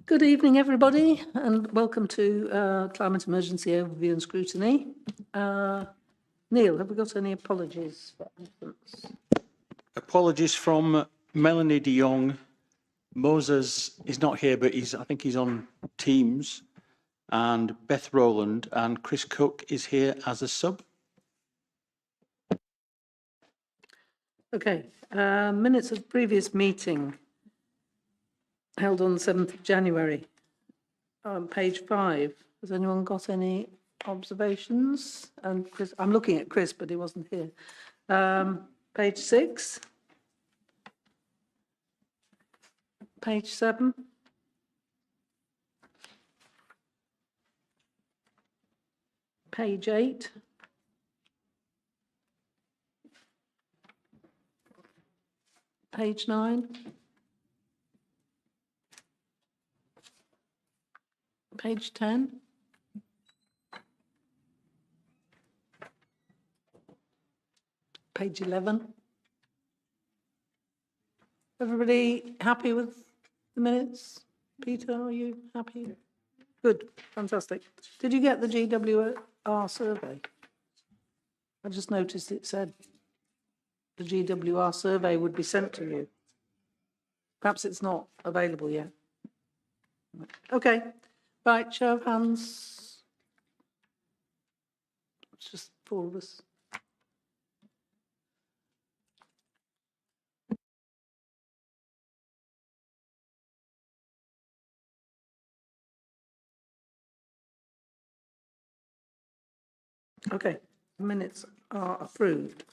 Good evening, everybody, and welcome to Climate Emergency Overview and Scrutiny. Neil, have we got any apologies for absence? Apologies from Melanie de Jong. Moses is not here, but I think he's on Teams. And Beth Rowland and Chris Cook is here as a sub. Okay, minutes of previous meeting held on the 7th of January. Page 5. Has anyone got any observations? And Chris, I'm looking at Chris, but he wasn't here. Page 6. Page 7. Page 8. Page 9. Page 10. Page 11. Everybody happy with the minutes? Peter, are you happy? Good, fantastic. Did you get the GWR survey? I just noticed it said the GWR survey would be sent to you. Perhaps it's not available yet. Okay, right, show of hands. It's just 4 of us. Okay, minutes are approved.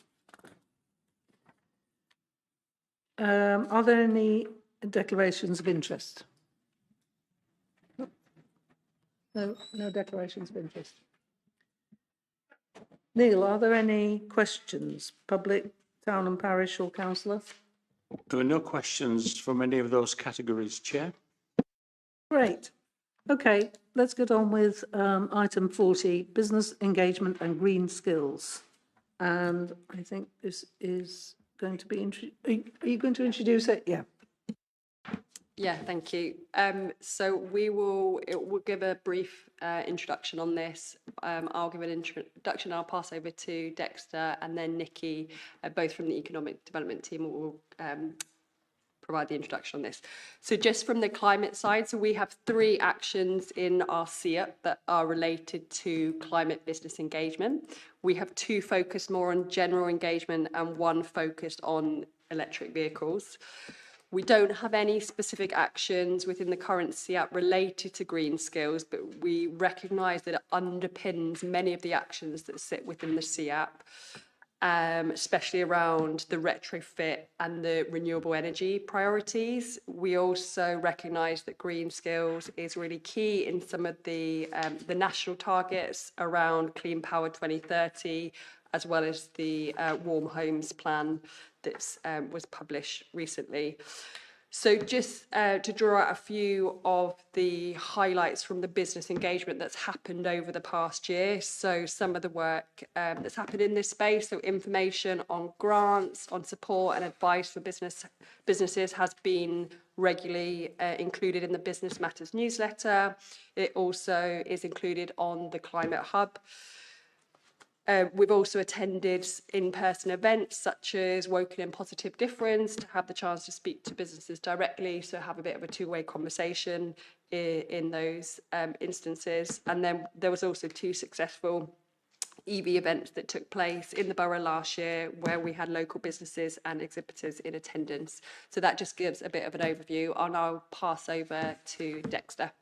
Are there any declarations of interest? No declarations of interest. Neil, are there any questions? Public, town and parish or councillor? There are no questions from any of those categories, Chair. Great. Okay, let's get on with item 40, business engagement and green skills. And I think this is going to be, are you going to introduce it? Yeah. Yeah, thank you. So we'll give a brief introduction on this. I'll give an introduction. I'll pass over to Dexter and then Nikki, both from the economic development team, will provide the introduction on this. So just from the climate side, so we have 3 actions in our SEAP that are related to climate business engagement. We have 2 focused more on general engagement and 1 focused on electric vehicles. We don't have any specific actions within the current SEAP related to green skills, but we recognise that it underpins many of the actions that sit within the SEAP, especially around the retrofit and the renewable energy priorities. We also recognise that green skills is really key in some of the national targets around Clean Power 2030, as well as the Warm Homes Plan that was published recently. So just to draw out a few of the highlights from the business engagement that's happened over the past year. So some of the work that's happened in this space, so information on grants, on support and advice for businesses has been regularly included in the Business Matters newsletter. It also is included on the Climate Hub. We've also attended in-person events such as Woken in Positive Difference to have the chance to speak to businesses directly, so have a bit of a two-way conversation in those instances. And then there was also 2 successful EV events that took place in the borough last year where we had local businesses and exhibitors in attendance. So that just gives a bit of an overview, and I'll pass over to Dexter.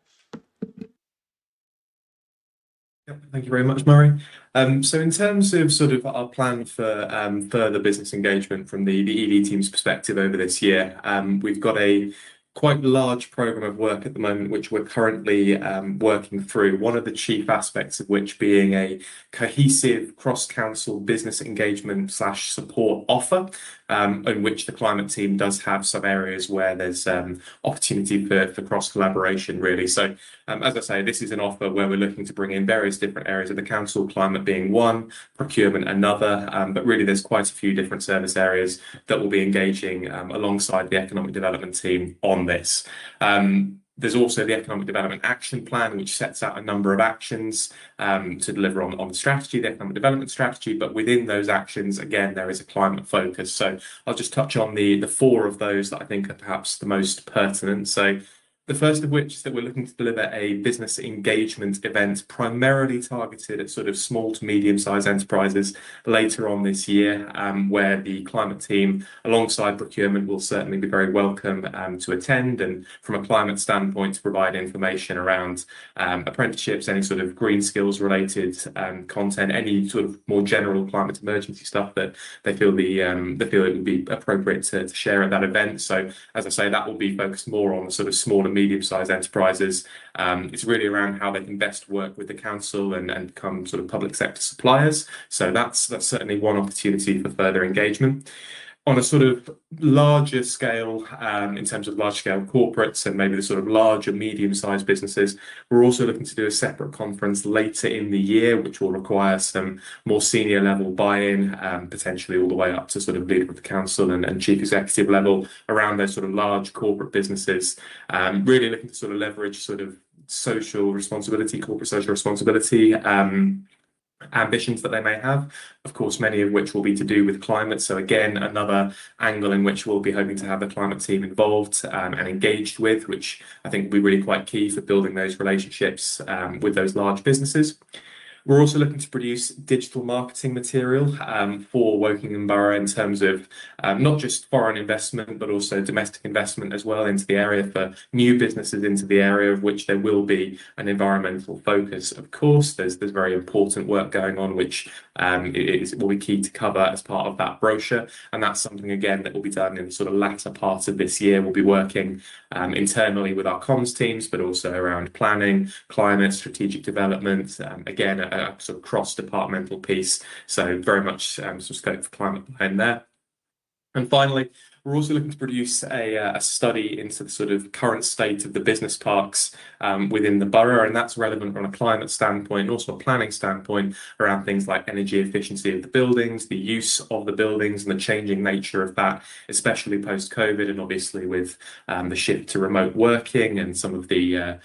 Thank you very much, Murray. So in terms of sort of our plan for further business engagement from the ED team's perspective over this year, we've got a quite large program of work at the moment which we're currently working through, one of the chief aspects of which being a cohesive cross-council business engagement / support offer, in which the climate team does have some areas where there's opportunity for cross-collaboration really. So as I say, this is an offer where we're looking to bring in various different areas of the council, climate being one, procurement another, but really there's quite a few different service areas that will be engaging alongside the economic development team on this. There's also the Economic Development Action Plan, which sets out a number of actions to deliver on the strategy, the economic development strategy. But within those actions, again, there is a climate focus. So I'll just touch on the four of those that I think are perhaps the most pertinent. So the first of which is that we're looking to deliver a business engagement event primarily targeted at sort of small to medium-sized enterprises later on this year, where the climate team, alongside procurement, will certainly be very welcome to attend, and from a climate standpoint, to provide information around apprenticeships, any sort of green skills related content, any sort of more general climate emergency stuff that they feel it would be appropriate to share at that event. So, as I say, that will be focused more on the sort of small and medium-sized enterprises. It's really around how they can best work with the council and become sort of public sector suppliers. So that's certainly one opportunity for further engagement. On a sort of larger scale, in terms of large-scale corporates and maybe the sort of larger, medium-sized businesses, we're also looking to do a separate conference later in the year, which will require some more senior level buy-in, potentially all the way up to sort of leader of the council and chief executive level around those sort of large corporate businesses. Really looking to sort of leverage sort of social responsibility, corporate social responsibility, ambitions that they may have, of course, many of which will be to do with climate. So again, another angle in which we'll be hoping to have the climate team involved and engaged with, which I think will be really quite key for building those relationships with those large businesses. We're also looking to produce digital marketing material for Wokingham Borough in terms of not just foreign investment, but also domestic investment as well into the area for new businesses into the area, of which there will be an environmental focus. Of course, there's very important work going on, which will be key to cover as part of that brochure. And that's something, again, that will be done in the sort of latter part of this year. We'll be working internally with our comms teams, but also around planning, climate, strategic development, again, a sort of cross-departmental piece. So very much some scope for climate behind there. And finally, we're also looking to produce a study into the sort of current state of the business parks within the borough, and that's relevant from a climate standpoint and also a planning standpoint around things like energy efficiency of the buildings, the use of the buildings, and the changing nature of that, especially post-COVID, and obviously with the shift to remote working and some of the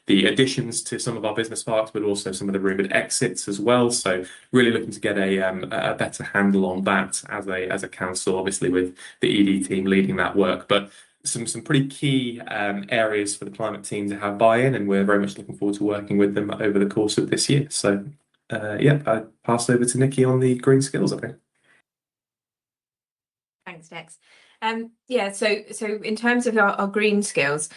additions to some of our business parks, but also some of the rumoured exits as well. So really looking to get a better handle on that as a council, obviously with the ED team leading that work. But some pretty key areas for the climate team to have buy-in, and we're very much looking forward to working with them over the course of this year. So yeah, I pass over to Nikki on the green skills, I think. Thanks, Dex. Yeah, so in terms of our green skills,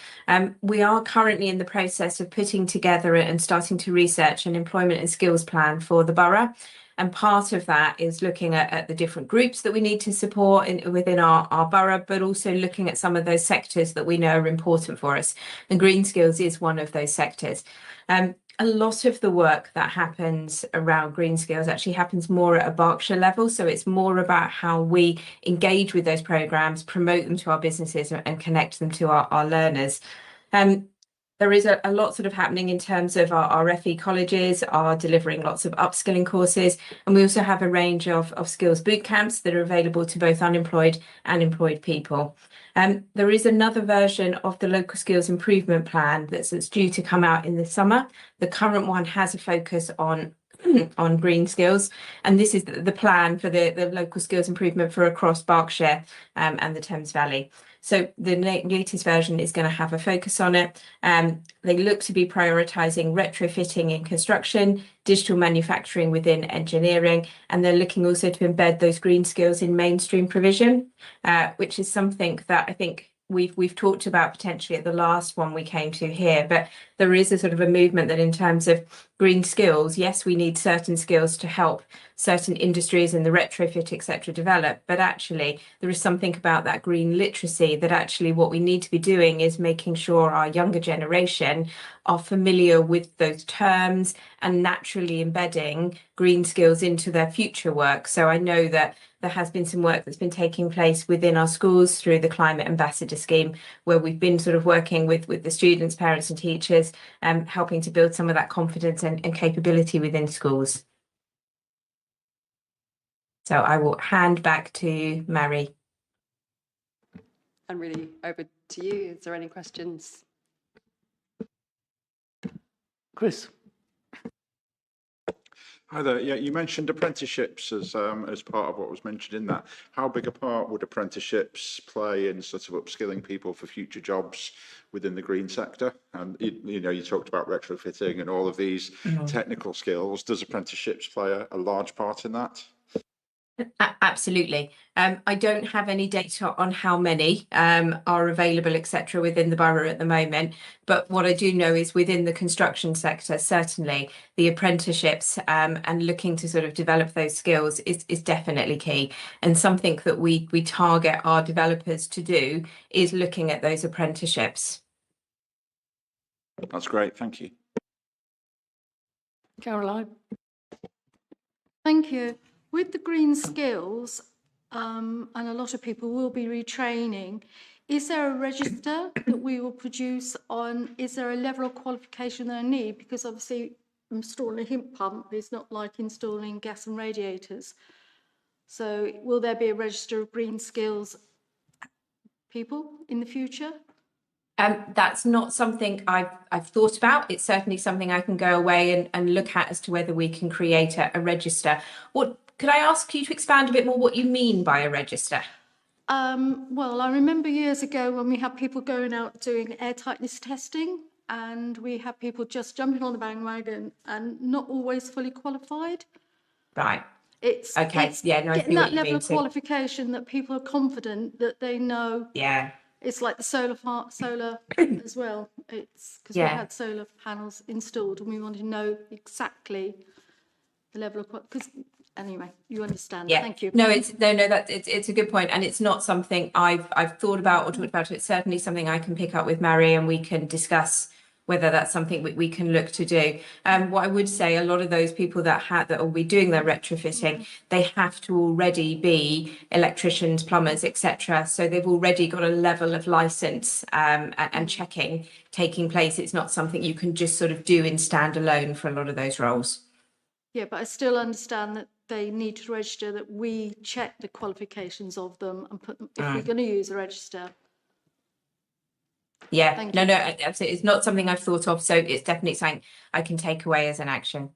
we are currently in the process of putting together and starting to research an employment and skills plan for the borough. And part of that is looking at the different groups that we need to support within our borough, but also looking at some of those sectors that we know are important for us. And green skills is one of those sectors. A lot of the work that happens around green skills actually happens more at a Berkshire level. So it's more about how we engage with those programs, promote them to our businesses and connect them to our learners. There is a lot sort of happening in terms of our FE colleges are delivering lots of upskilling courses. And we also have a range of skills boot camps that are available to both unemployed and employed people. There is another version of the local skills improvement plan that's due to come out in the summer. The current one has a focus on green skills, and this is the plan for the local skills improvement for across Berkshire and the Thames Valley. So the latest version is going to have a focus on it. They look to be prioritising retrofitting in construction, digital manufacturing within engineering, and they're looking also to embed those green skills in mainstream provision, which is something that I think we've talked about potentially at the last one we came to here. But there is a sort of a movement that in terms of green skills, yes, we need certain skills to help certain industries and the retrofit, etc., develop. But actually, there is something about that green literacy that actually what we need to be doing is making sure our younger generation are familiar with those terms and naturally embedding green skills into their future work. So I know that there has been some work that's been taking place within our schools through the Climate Ambassador Scheme, where we've been sort of working with the students, parents and teachers, helping to build some of that confidence and capability within schools. So I will hand back to Mary. And really over to you. Is there any questions? Chris. Hi there. Yeah, you mentioned apprenticeships as part of what was mentioned in that. How big a part would apprenticeships play in sort of upskilling people for future jobs within the green sector? And you talked about retrofitting and all of these technical skills. Does apprenticeships play a large part in that? Absolutely. I don't have any data on how many are available, etc., within the borough at the moment. But what I do know is within the construction sector, certainly the apprenticeships and looking to sort of develop those skills is definitely key. And something that we target our developers to do is looking at those apprenticeships. That's great. Thank you. Caroline. Thank you. With the green skills, and a lot of people will be retraining, is there a register that we will produce on, is there a level of qualification that I need? Because obviously installing a heat pump is not like installing gas and radiators. So will there be a register of green skills people in the future? That's not something I've thought about. It's certainly something I can go away and look at as to whether we can create a register. Could I ask you to expand a bit more what you mean by a register? Well, I remember years ago when we had people going out doing air tightness testing, and we had people just jumping on the bandwagon and not always fully qualified. Right. It's okay. Yeah, no, I getting see what that you level mean of qualification that people are confident that they know. Yeah. It's like the solar as well. It's because we had solar panels installed and we wanted to know exactly the level of because anyway, you understand. Yeah. Thank you. No, it's a good point, and it's not something I've thought about or talked about. It's certainly something I can pick up with Mary, and we can discuss whether that's something we can look to do. What I would say, a lot of those people that will be doing their retrofitting, they have to already be electricians, plumbers, etc. So they've already got a level of license and checking taking place. It's not something you can just sort of do in standalone for a lot of those roles. Yeah, but I still understand that they need to register, that we check the qualifications of them and put them, if we're going to use a register. Yeah, Thank no, you. no, absolutely. It's not something I've thought of, so it's definitely something I can take away as an action.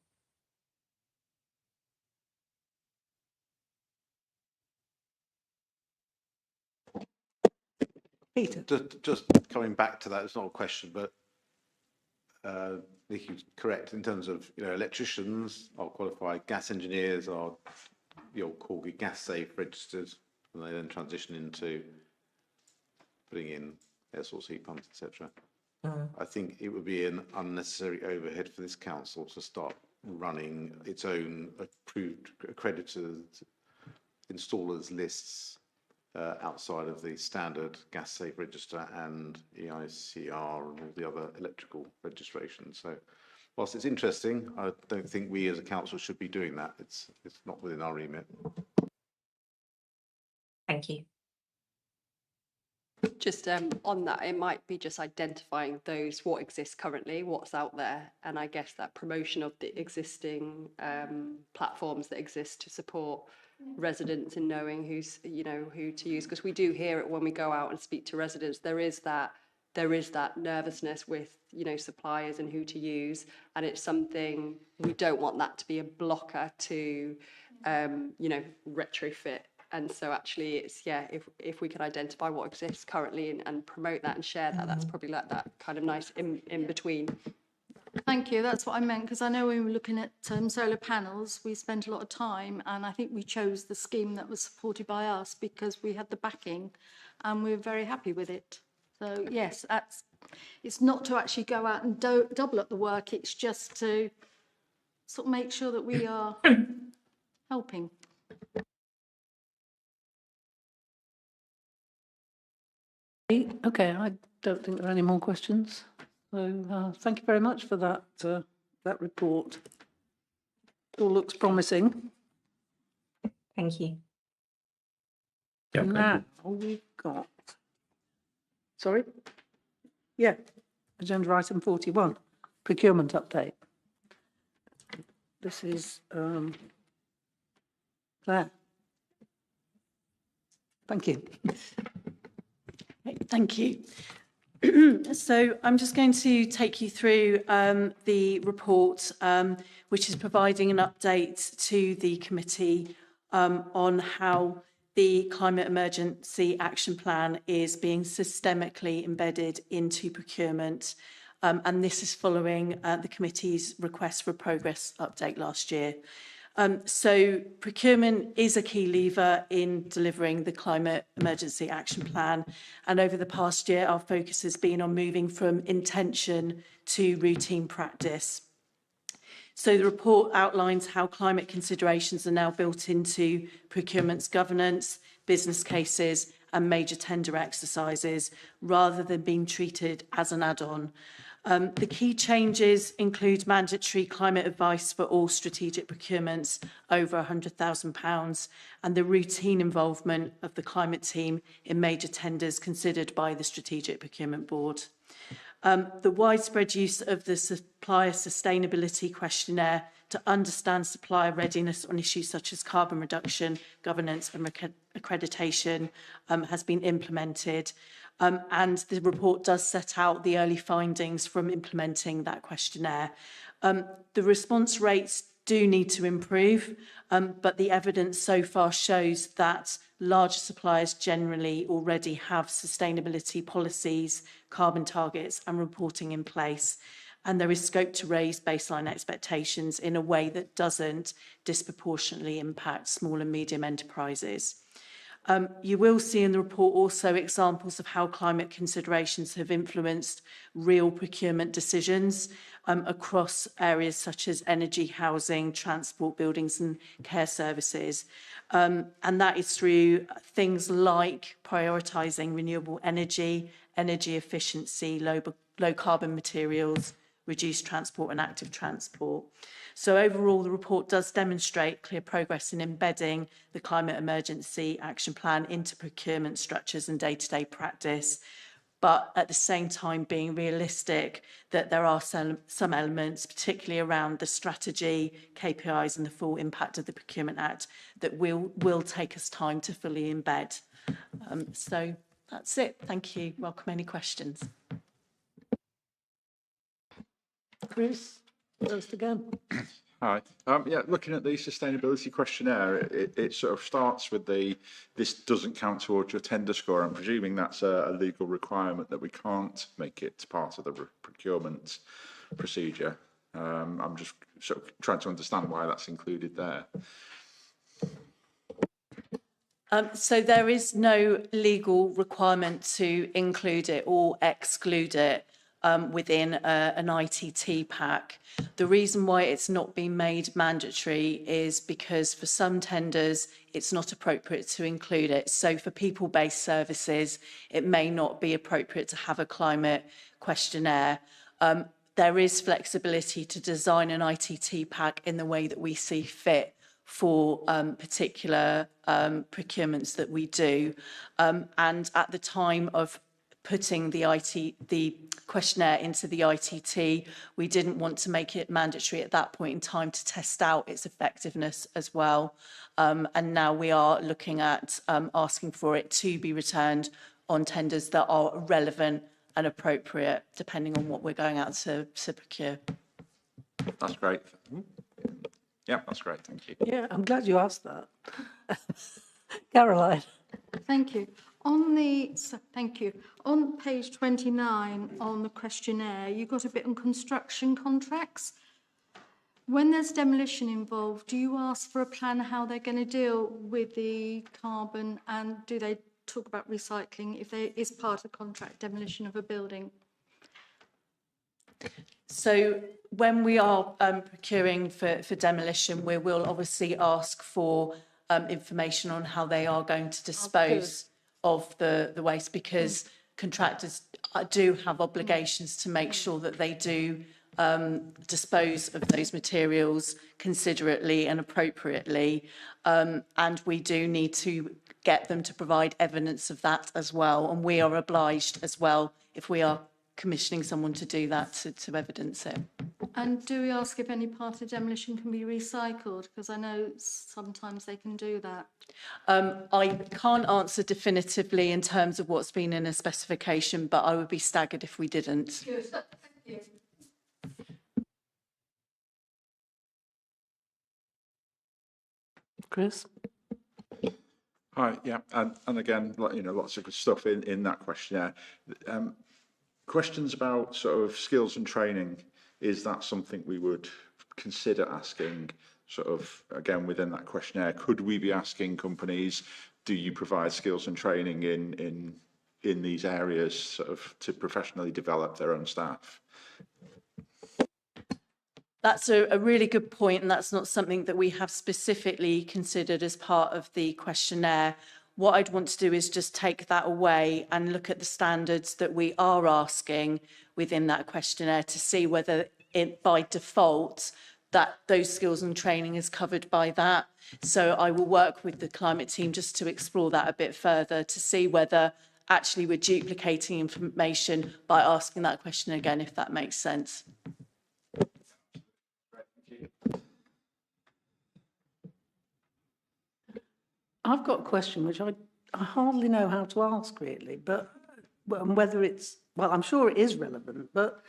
Peter. Just coming back to that, it's not a question, but Nikki's correct in terms of electricians are qualified, gas engineers are your core gas safe registered, and they then transition into putting in air source heat pumps, etc. I think it would be an unnecessary overhead for this council to start running its own approved accredited installers lists outside of the standard gas safe register and EICR and all the other electrical registrations. So whilst it's interesting, I don't think we as a council should be doing that. It's not within our remit. Thank you. Just on that, it might be just identifying what exists currently, what's out there, and I guess that promotion of the existing platforms that exist to support residents in knowing who to use, because we do hear it when we go out and speak to residents. There is that nervousness with suppliers and who to use, and it's something we don't want that to be a blocker to retrofit. And so actually it's if we can identify what exists currently and promote that and share that, that's probably like that kind of nice in between. Thank you. That's what I meant, because I know when we were looking at solar panels, we spent a lot of time, and I think we chose the scheme that was supported by us because we had the backing and we were very happy with it. So yes, it's not to actually go out and double up the work, it's just to sort of make sure that we are helping. Okay, I don't think there are any more questions. So thank you very much for that report. It all looks promising. Thank you. Yep, Now we've got, sorry? Yeah, agenda item 41, procurement update. This is Claire. Thank you. Thank you. So I'm just going to take you through the report, which is providing an update to the committee on how the Climate Emergency Action Plan is being systemically embedded into procurement. And this is following the committee's request for a progress update last year. So procurement is a key lever in delivering the Climate Emergency Action Plan. And over the past year, our focus has been on moving from intention to routine practice. So the report outlines how climate considerations are now built into procurement's governance, business cases and major tender exercises, rather than being treated as an add-on. The key changes include mandatory climate advice for all strategic procurements over £100,000 and the routine involvement of the climate team in major tenders considered by the Strategic Procurement Board. The widespread use of the supplier sustainability questionnaire to understand supplier readiness on issues such as carbon reduction, governance and accreditation has been implemented. And the report does set out the early findings from implementing that questionnaire. The response rates do need to improve, but the evidence so far shows that larger suppliers generally already have sustainability policies, carbon targets and reporting in place. And there is scope to raise baseline expectations in a way that doesn't disproportionately impact small and medium enterprises. You will see in the report also examples of how climate considerations have influenced real procurement decisions across areas such as energy, housing, transport, buildings and care services. And that is through things like prioritising renewable energy, energy efficiency, low carbon materials, reduced transport and active transport. So overall, the report does demonstrate clear progress in embedding the Climate Emergency Action Plan into procurement structures and day-to-day practice, but at the same time being realistic that there are some elements, particularly around the strategy, KPIs and the full impact of the Procurement Act, that will take us time to fully embed. So that's it. Thank you. Welcome any questions. Chris, first again. Hi. Yeah, looking at the sustainability questionnaire, it sort of starts with this doesn't count towards your tender score. I'm presuming that's a legal requirement that we can't make it part of the procurement procedure. I'm just sort of trying to understand why that's included there. So there is no legal requirement to include it or exclude it within an ITT pack. The reason why it's not been made mandatory is because for some tenders, it's not appropriate to include it. So for people-based services, it may not be appropriate to have a climate questionnaire. There is flexibility to design an ITT pack in the way that we see fit for particular procurements that we do. And at the time of putting the questionnaire into the ITT, we didn't want to make it mandatory at that point in time to test out its effectiveness as well. And now we are looking at asking for it to be returned on tenders that are relevant and appropriate, depending on what we're going out to procure. That's great. Yeah, that's great. Thank you. Yeah, I'm glad you asked that. Caroline. Thank you. Thank you. On page 29 on the questionnaire, you've got a bit on construction contracts. When there's demolition involved, do you ask for a plan how they're going to deal with the carbon, and do they talk about recycling if there is part of contract demolition of a building? So when we are procuring for demolition, we will obviously ask for information on how they are going to dispose of the waste, because contractors do have obligations to make sure that they do dispose of those materials considerately and appropriately. And we do need to get them to provide evidence of that as well. And we are obliged as well, if we are commissioning someone to do that to evidence it. And do we ask if any part of demolition can be recycled? Because I know sometimes they can do that. I can't answer definitively in terms of what's been in a specification, but I would be staggered if we didn't. Good, thank you. Chris? Hi, yeah, and again, you know, lots of good stuff in that questionnaire. Questions about sort of skills and training, is that something we would consider asking sort of, again, within that questionnaire? Could we be asking companies, do you provide skills and training in these areas sort of to professionally develop their own staff? That's a really good point, and that's not something that we have specifically considered as part of the questionnaire. What I'd want to do is just take that away and look at the standards that we are asking within that questionnaire to see whether by default that those skills and training is covered by that. So I will work with the climate team just to explore that a bit further to see whether actually we're duplicating information by asking that question again, if that makes sense. I've got a question which I hardly know how to ask really, but whether it's, well, I'm sure it is relevant, but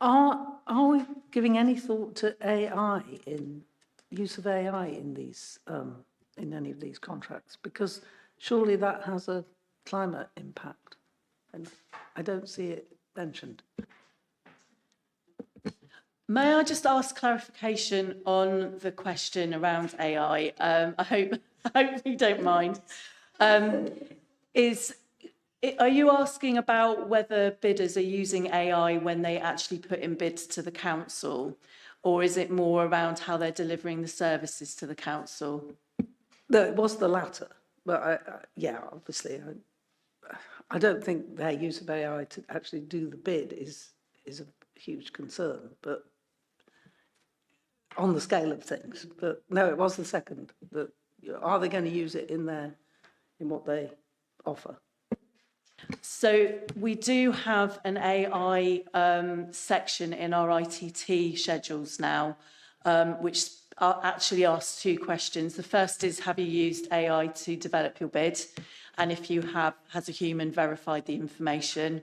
are we giving any thought to AI, in use of AI in these in any of these contracts? Because surely that has a climate impact, and I don't see it mentioned. May I just ask clarification on the question around AI? I hope you don't mind. Are you asking about whether bidders are using AI when they actually put in bids to the council, or is it more around how they're delivering the services to the council? No, it was the latter, but yeah, obviously, I don't think their use of AI to actually do the bid is a huge concern, but on the scale of things. But no, it was the second. That are they going to use it in what they offer? So we do have an AI section in our ITT schedules now, which actually asks two questions. The first is, have you used AI to develop your bid? And if you have, has a human verified the information?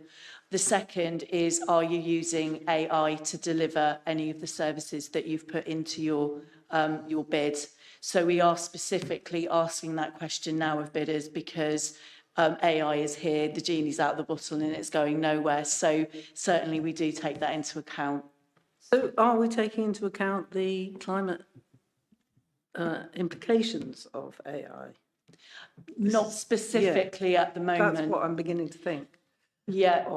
The second is, are you using AI to deliver any of the services that you've put into your bid? So we are specifically asking that question now of bidders because AI is here, the genie's out of the bottle and it's going nowhere. So certainly we do take that into account. So are we taking into account the climate implications of AI? Not specifically at the moment. That's what I'm beginning to think. Yeah,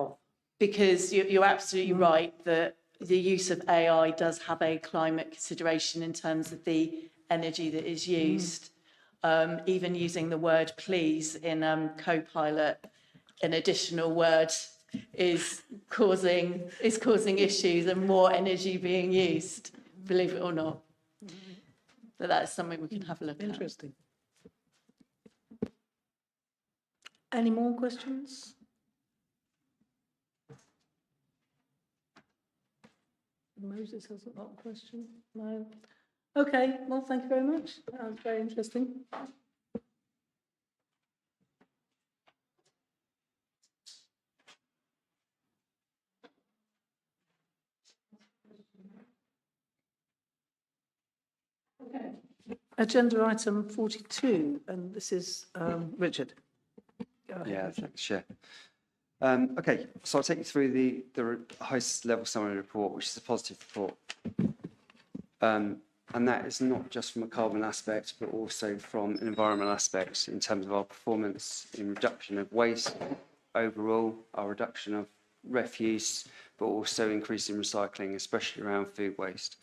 because you're absolutely right that the use of AI does have a climate consideration in terms of the energy that is used. Even using the word please in Copilot, an additional word is causing issues and more energy being used, believe it or not. But that's something we can have a look at. Interesting. Any more questions? Moses has a lot of questions. No. Okay, well, thank you very much. That was very interesting. Okay. Agenda item 42, and this is Richard. Go ahead, Yeah, Richard. thanks, Chair. Okay, so I'll take you through the highest level summary report, which is a positive report. And that is not just from a carbon aspect, but also from an environmental aspect in terms of our performance in reduction of waste overall, our reduction of refuse, but also increasing recycling, especially around food waste.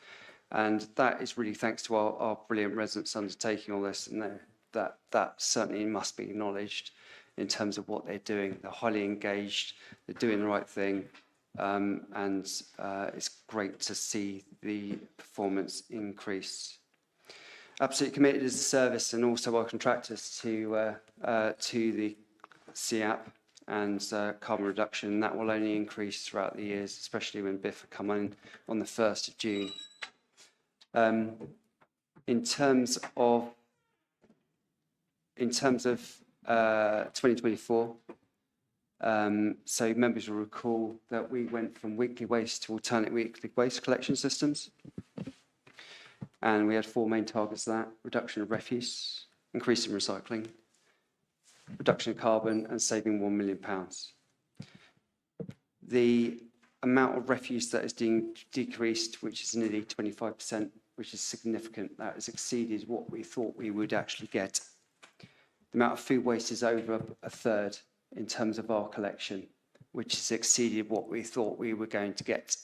And that is really thanks to our brilliant residents undertaking all this, and that certainly must be acknowledged in terms of what they're doing. They're highly engaged, they're doing the right thing, and it's great to see the performance increase. Absolutely committed as a service and also our contractors to the CAP and carbon reduction. That will only increase throughout the years, especially when BIFA come in on the 1st of June. In terms of 2024, so members will recall that we went from weekly waste to alternate weekly waste collection systems. And we had 4 main targets of that: reduction of refuse, increasing recycling, reduction of carbon, and saving £1 million. The amount of refuse that is being decreased, which is nearly 25%, which is significant, that has exceeded what we thought we would actually get. The amount of food waste is over a third in terms of our collection, which has exceeded what we thought we were going to get.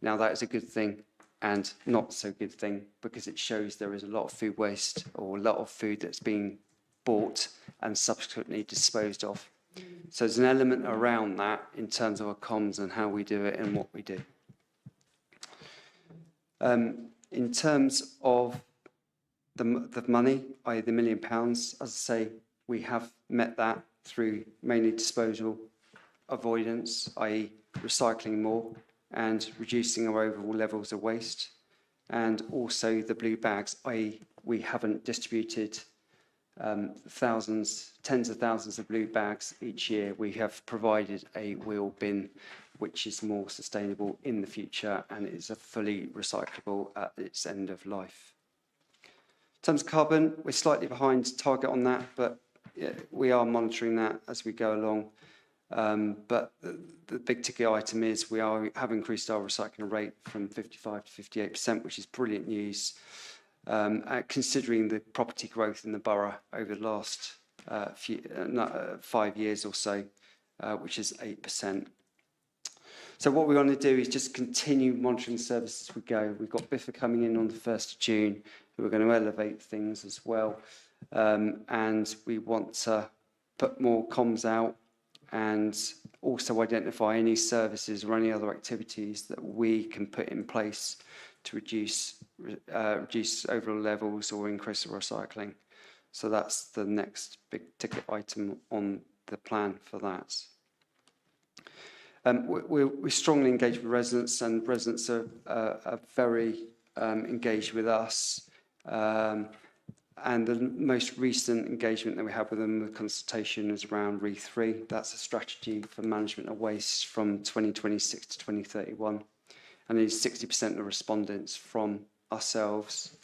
Now, that is a good thing and not so good thing, because it shows there is a lot of food waste or a lot of food that's being bought and subsequently disposed of. So there's an element around that in terms of our comms and how we do it and what we do. In terms of the money, i.e. the £1 million, as I say, we have met that through mainly disposal avoidance, i.e. recycling more and reducing our overall levels of waste, and also the blue bags, i.e. we haven't distributed tens of thousands of blue bags each year. We have provided a wheel bin which is more sustainable in the future and is a fully recyclable at its end of life. In terms of carbon, we're slightly behind target on that, but we are monitoring that as we go along. But the big ticket item is we have increased our recycling rate from 55 to 58%, which is brilliant news, considering the property growth in the borough over the last 5 years or so, which is 8%. So what we want to do is just continue monitoring the service as we go. We've got BIFA coming in on the 1st of June, who are going to elevate things as well. And we want to put more comms out and also identify any services or any other activities that we can put in place to reduce overall levels or increase the recycling. So that's the next big ticket item on the plan for that. We strongly engage with residents, and residents are very engaged with us. And the most recent engagement that we have with them, the consultation, is around RE3. That's a strategy for management of waste from 2026 to 2031. And it is 60% of the respondents from ourselves,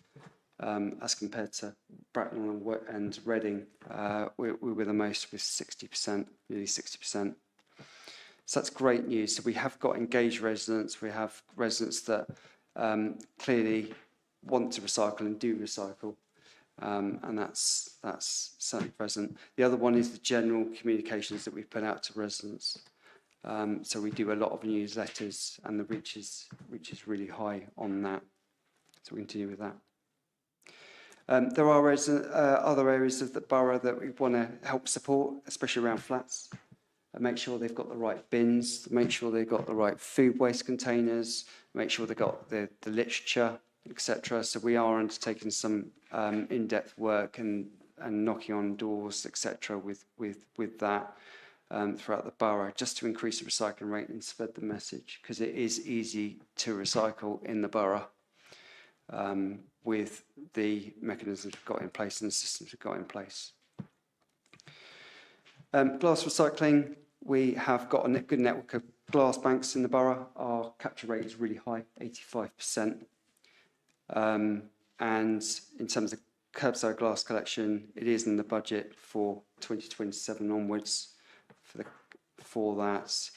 as compared to Bracknell and Reading. We were the most with 60%, nearly 60%. So that's great news. So we have got engaged residents. We have residents that clearly want to recycle and do recycle. And that's certainly present. The other one is the general communications that we've put out to residents. So we do a lot of newsletters, and the reach is really high on that. So we continue with that. There are other areas of the borough that we want to help support, especially around flats. Make sure they've got the right bins, make sure they've got the right food waste containers, make sure they've got the literature, etc. So we are undertaking some in-depth work and knocking on doors, etc. with that throughout the borough, just to increase the recycling rate and spread the message, because it is easy to recycle in the borough with the mechanisms we've got in place and the systems we've got in place. Glass recycling, we have got a good network of glass banks in the borough. Our capture rate is really high, 85%. And in terms of curbside glass collection, it is in the budget for 2027 onwards for that.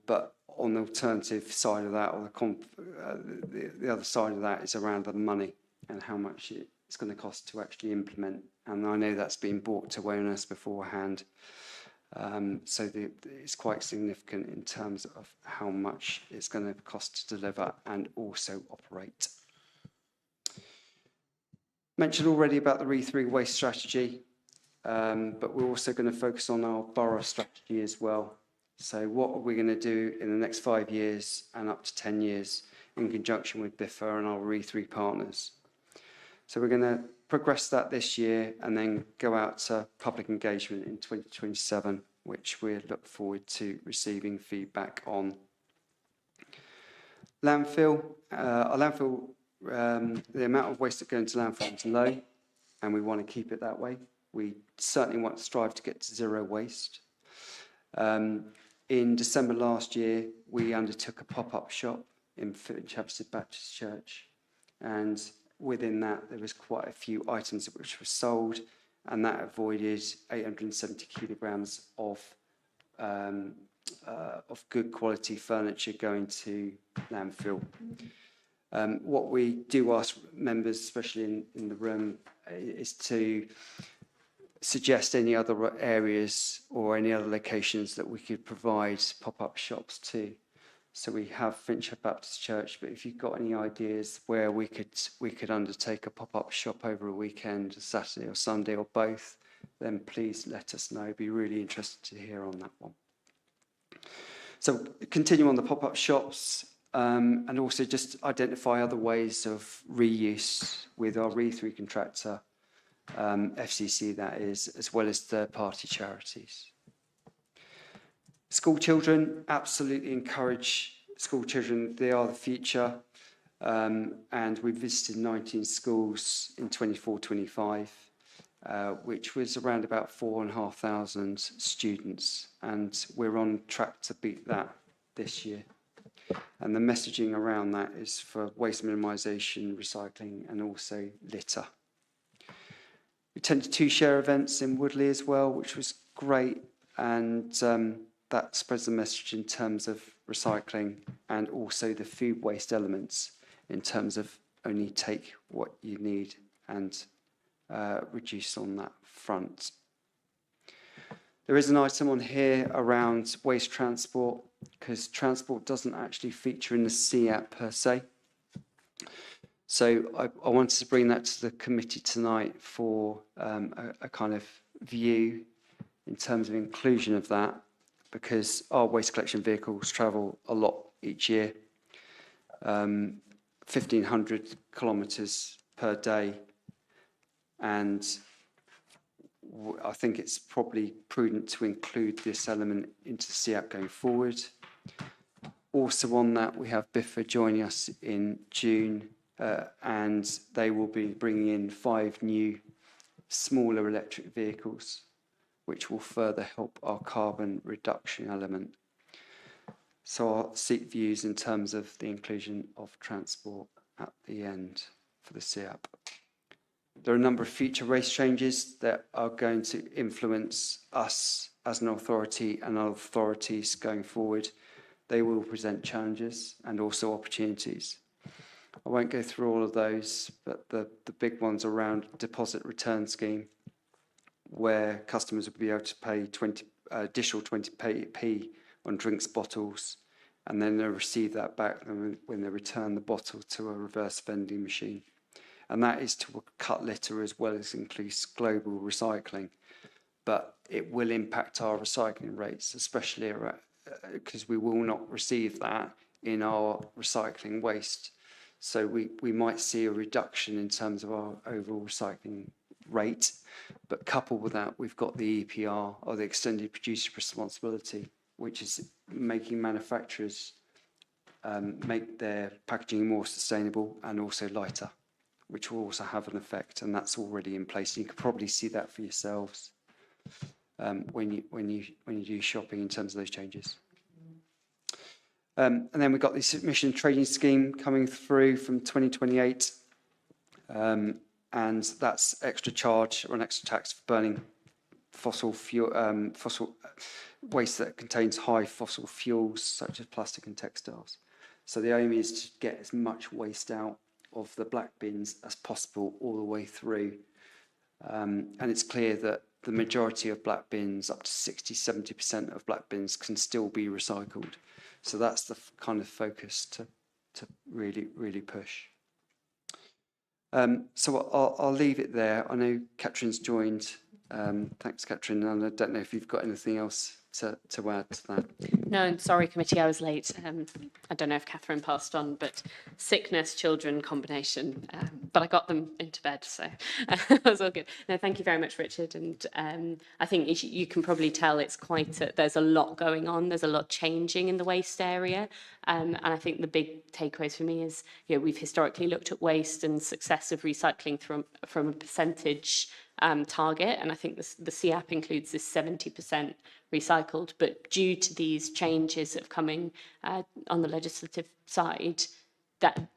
But on the alternative side of that, or the other side of that, is around the money and how much it's going to cost to actually implement. And I know that's been brought to awareness beforehand. So it's quite significant in terms of how much it's going to cost to deliver and also operate. Mentioned already about the RE3 waste strategy, but we're also going to focus on our borough strategy as well. So what are we going to do in the next 5 years and up to 10 years in conjunction with BIFA and our RE3 partners? So we're going to progress that this year and then go out to public engagement in 2027 which we look forward to receiving feedback on. Landfill, our landfill, the amount of waste that goes into landfill is low, and we want to keep it that way. We certainly want to strive to get to zero waste. In December last year, we undertook a pop-up shop in Chapstead Baptist Church, and within that, there was quite a few items which were sold, and that avoided 870 kilograms of good quality furniture going to landfill. What we do ask members, especially in the room, is to suggest any other areas or any other locations that we could provide pop-up shops to. So we have Finchhead Baptist Church, but if you've got any ideas where we could undertake a pop-up shop over a weekend, a Saturday or Sunday or both, then please let us know. Be really interested to hear on that one. So continue on the pop-up shops, and also just identify other ways of reuse with our re-through contractor, FCC that is, as well as third-party charities. School children, absolutely encourage school children. They are the future, and we visited 19 schools in 24-25, which was around about 4,500 students, and we're on track to beat that this year. And the messaging around that is for waste minimisation, recycling, and also litter. We attended 2 share events in Woodley as well, which was great, and that spreads the message in terms of recycling and also the food waste elements in terms of only take what you need and reduce on that front. There is an item on here around waste transport, because transport doesn't actually feature in the CAP per se. So I wanted to bring that to the committee tonight for a kind of view in terms of inclusion of that, because our waste collection vehicles travel a lot each year, 1,500 kilometres per day, and I think it's probably prudent to include this element into the CAP going forward. Also on that, we have Biffa joining us in June, and they will be bringing in 5 new smaller electric vehicles, which will further help our carbon reduction element. So I'll seek views in terms of the inclusion of transport at the end for the CAP. There are a number of future race changes that are going to influence us as an authority and our authorities going forward. They will present challenges and also opportunities. I won't go through all of those, but the big ones around deposit return scheme, where customers will be able to pay additional 20p on drinks bottles, and then they'll receive that back when they return the bottle to a reverse vending machine. And that is to cut litter as well as increase global recycling. But it will impact our recycling rates, especially because we will not receive that in our recycling waste. So we might see a reduction in terms of our overall recycling rate, but coupled with that, we've got the EPR, or the extended producer responsibility, which is making manufacturers make their packaging more sustainable and also lighter, which will also have an effect, and that's already in place. You can probably see that for yourselves when you do shopping in terms of those changes. And then we've got the emission trading scheme coming through from 2028, and that's extra charge or an extra tax for burning fossil fuel, fossil waste that contains high fossil fuels such as plastic and textiles. So the aim is to get as much waste out of the black bins as possible all the way through, and it's clear that the majority of black bins, up to 60-70% of black bins, can still be recycled. So that's the kind of focus to really push. So I'll leave it there. I know Catherine's joined. Thanks, Catherine. And I don't know if you've got anything else to add to that? No, I'm sorry, committee, I was late. I don't know if Catherine passed on, but sickness, children combination. But I got them into bed, so it was all good. No, thank you very much, Richard. And I think you can probably tell it's there's a lot going on. There's a lot changing in the waste area. And I think the big takeaways for me is, we've historically looked at waste and success of recycling from a percentage target. And I think the CAP includes this 70% recycled, but due to these changes that have coming on the legislative side, that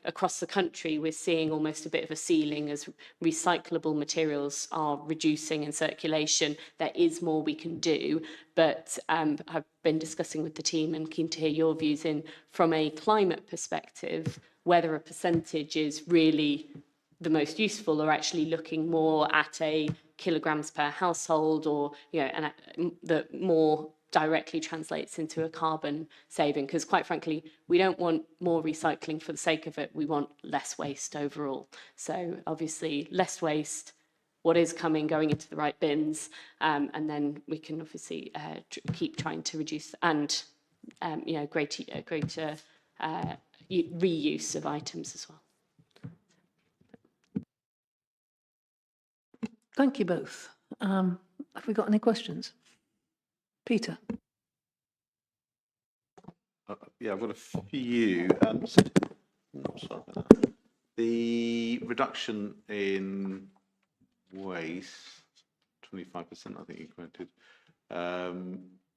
across the country we're seeing almost a bit of a ceiling as recyclable materials are reducing in circulation. There is more we can do, but I've been discussing with the team and keen to hear your views from a climate perspective, whether a percentage is really the most useful, or actually looking more at a kilograms per household, or and that more directly translates into a carbon saving. Because quite frankly, we don't want more recycling for the sake of it. We want less waste overall. So obviously less waste, what is coming going into the right bins, and then we can obviously keep trying to reduce and greater reuse of items as well. Thank you both. Have we got any questions? Peter? Yeah, I've got a few. Sorry about that. The reduction in waste, 25%, I think you quoted.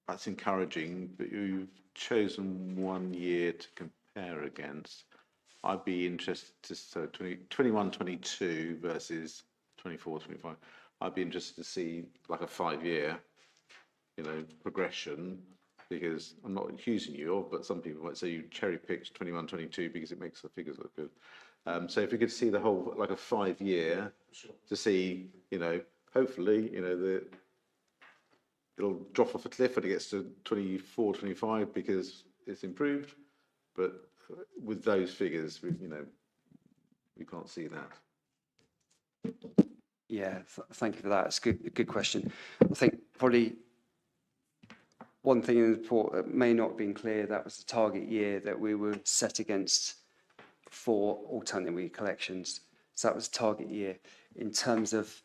That's encouraging, but you've chosen 1 year to compare against. I'd be interested to 21, 22 versus 24, 25. I'd be interested to see like a 5-year, progression, because I'm not accusing you of, but some people might say you cherry picked 21, 22 because it makes the figures look good. So if we could see the whole, like a 5-year, to see, hopefully, it'll drop off a cliff when it gets to 24, 25 because it's improved. But with those figures, we can't see that. Yeah, thank you for that. It's a good question. I think probably one thing in the report that may not have been clear, that was the target year that we were set against for alternative collections. So that was target year. In terms of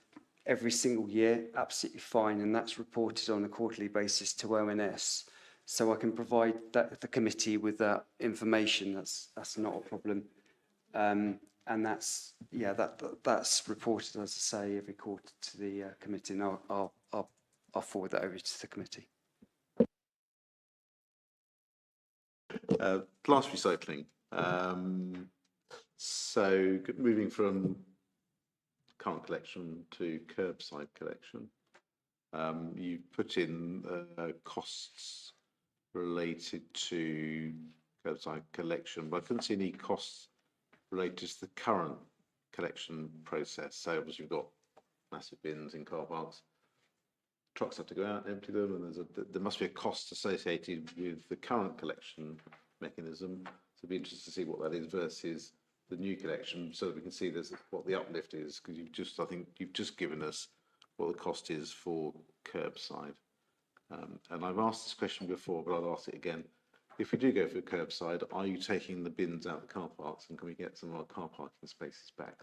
every single year, absolutely fine, and that's reported on a quarterly basis to ONS. So I can provide the committee with that information. That's not a problem. And that's reported, as I say, every quarter to the committee, and I'll forward that over to the committee. Glass recycling. So moving from current collection to curbside collection, you put in costs related to curbside collection, but I couldn't see any costs related to the current collection process. So obviously we've got massive bins in car parks. Trucks have to go out, empty them, and there must be a cost associated with the current collection mechanism. So it'd be interesting to see what that is versus the new collection, so that we can see what the uplift is. Because I think you've just given us what the cost is for curbside. And I've asked this question before, but I'll ask it again. If we do go for curbside, are you taking the bins out of the car parks, and can we get some of our car parking spaces back?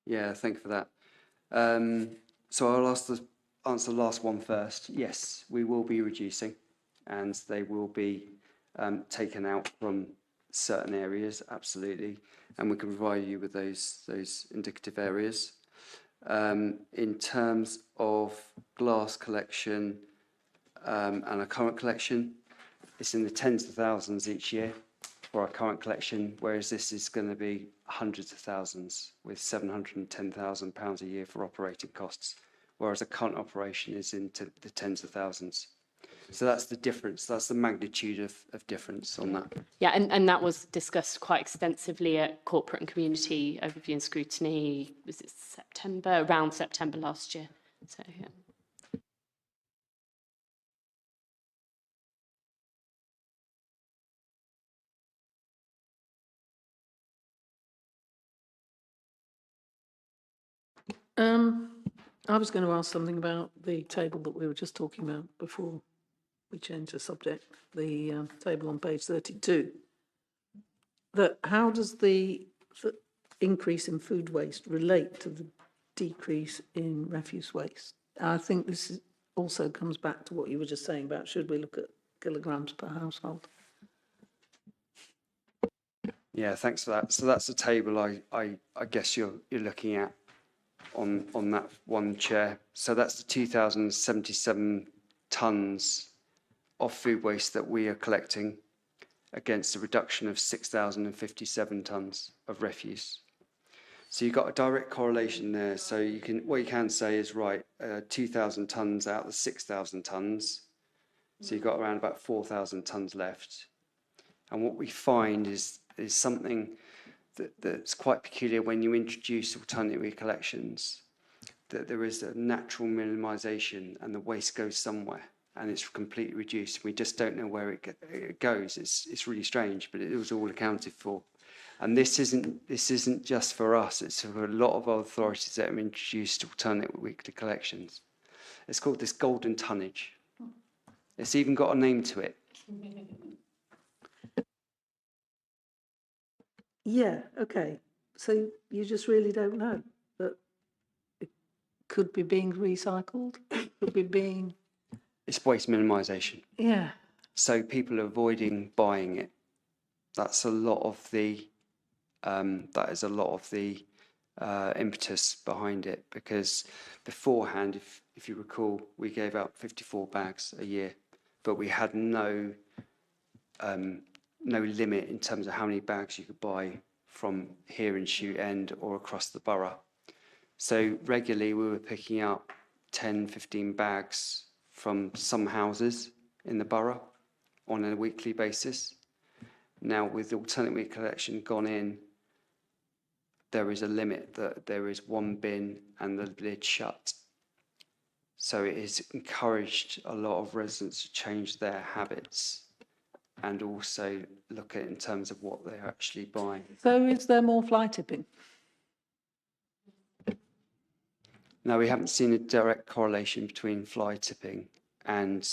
Yeah, thank you for that. So I'll answer the last one first. Yes, we will be reducing, and they will be taken out from certain areas, absolutely, and we can provide you with those indicative areas. In terms of glass collection and our current collection, it's in the tens of thousands each year for our current collection, whereas this is going to be hundreds of thousands, with £710,000 a year for operating costs, whereas the current operation is into the tens of thousands. So that's the difference. That's the magnitude of difference on that. Yeah, and that was discussed quite extensively at Corporate and Community Overview and Scrutiny, was it around September last year. So, yeah. I was going to ask something about the table that we were just talking about before we changed the subject, the table on page 32. That how does the increase in food waste relate to the decrease in refuse waste? I think this also comes back to what you were just saying about should we look at kilograms per household? Yeah, thanks for that. So that's the table I guess you're looking at on that one chair. So that's the 2,077 tonnes of food waste that we are collecting against a reduction of 6,057 tonnes of refuse. So you've got a direct correlation there. So what you can say is, right, 2,000 tonnes out of the 6,000 tonnes. So you've got around about 4,000 tonnes left. And what we find is something that's quite peculiar when you introduce alternative recollections, that there is a natural minimisation and the waste goes somewhere and it's completely reduced. We just don't know where it goes. It's really strange, but it was all accounted for. And this isn't just for us, it's for a lot of other authorities that have introduced alternate weekly collections. It's called this golden tonnage. It's even got a name to it. Yeah, okay. So you just really don't know that it could be being recycled, could be being... It's waste minimisation. Yeah. So people are avoiding buying it. That's a lot of the impetus behind it, because beforehand, if you recall, we gave out 54 bags a year, but we had no limit in terms of how many bags you could buy from here in Chute End or across the borough. So regularly we were picking up 10, 15 bags from some houses in the borough on a weekly basis. Now, with the alternate week collection gone in, there is a limit, that there is one bin and the lid shut. So it has encouraged a lot of residents to change their habits and also look at it in terms of what they're actually buying. So is there more fly tipping? No, we haven't seen a direct correlation between fly tipping and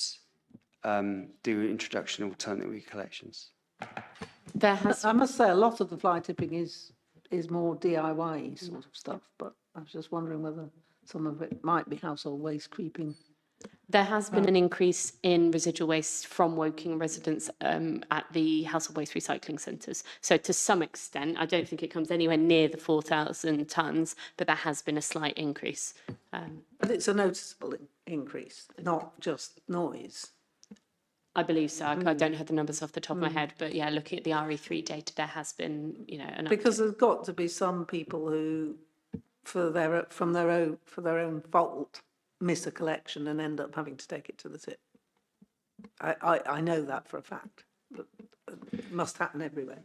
the introduction of alternate week collections. I must say a lot of the fly tipping is more DIY sort of stuff, but I was just wondering whether some of it might be household waste creeping. There has been an increase in residual waste from Woking residents at the household waste recycling centres. So to some extent, I don't think it comes anywhere near the 4,000 tonnes, but there has been a slight increase. But it's a noticeable increase, not just noise. I believe so. I don't have the numbers off the top of my head, but yeah, looking at the RE3 data, there has been, an Because uptick. there's got to be some people who, for their own fault, miss a collection and end up having to take it to the tip. I know that for a fact, but it must happen everywhere.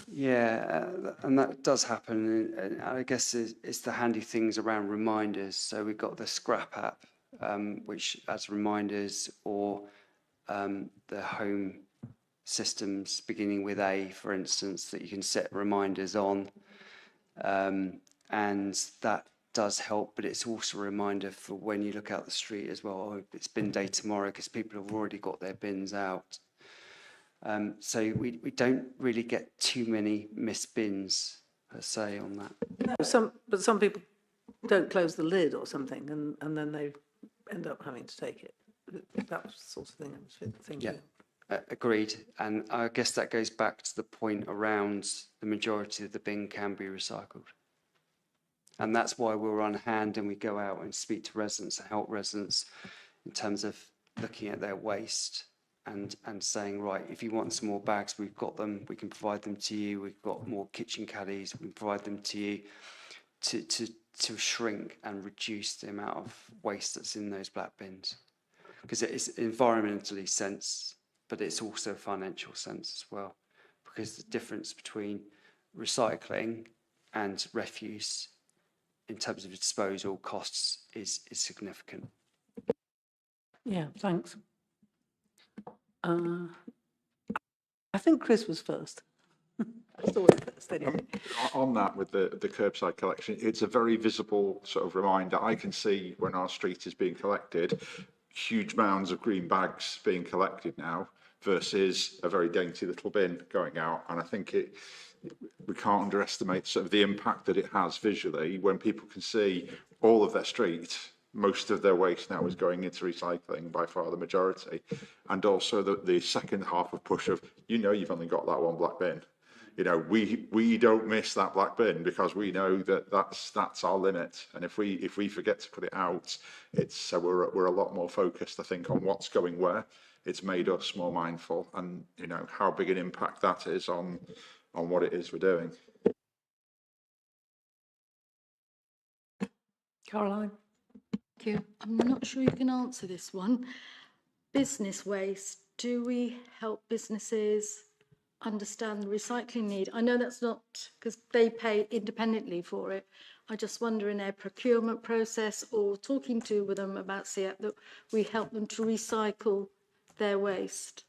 Yeah, and that does happen. And I guess it's the handy things around reminders. So we've got the Scrap app, which adds reminders, or the home systems beginning with A, for instance, that you can set reminders on. And that does help, but it's also a reminder for when you look out the street as well. Oh, it's bin day tomorrow, because people have already got their bins out. So we don't really get too many missed bins per se on that. But some people don't close the lid or something, and then they end up having to take it. That was the sort of thing I was thinking. Yeah, agreed. And I guess that goes back to the point around the majority of the bin can be recycled. And that's why we're on hand and we go out and speak to residents and help residents in terms of looking at their waste and saying, right, if you want some more bags, we've got them, we can provide them to you. We've got more kitchen caddies, we can provide them to you to shrink and reduce the amount of waste that's in those black bins. Because it's environmentally sense, but it's also financial sense as well. Because the difference between recycling and refuse in terms of disposal costs is significant. Yeah, thanks. I think Chris was first. I thought it first anyway. On that, with the curbside collection, it's a very visible sort of reminder. I can see when our street is being collected, huge mounds of green bags being collected now versus a very dainty little bin going out. And I think we can't underestimate sort of the impact that it has visually when people can see all of their street. Most of their waste now is going into recycling, by far the majority. And also the second half of push of, you've only got that one black bin. We don't miss that black bin because we know that that's our limit. And if we forget to put it out, we're a lot more focused, I think, on what's going where. It's made us more mindful, and how big an impact that is on what it is we're doing. Caroline? Thank you. I'm not sure you can answer this one. Business waste. Do we help businesses understand the recycling need? I know that's not, because they pay independently for it. I just wonder in their procurement process or talking with them about CEAP that we help them to recycle their waste.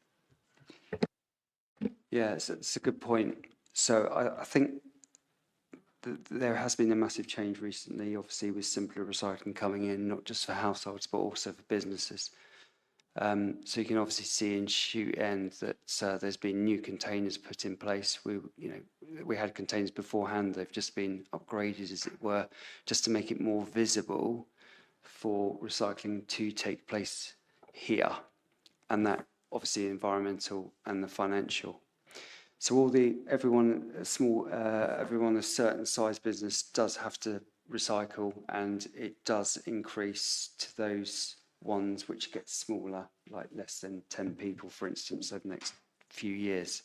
Yeah, it's a good point. So I think there has been a massive change recently, obviously, with simpler recycling coming in, not just for households, but also for businesses. So you can obviously see in Shoot End that there's been new containers put in place. We had containers beforehand. They've just been upgraded, as it were, just to make it more visible for recycling to take place here, and that obviously environmental and the financial. So everyone a certain size business does have to recycle, and it does increase to those ones which get smaller, like less than 10 people, for instance, over the next few years.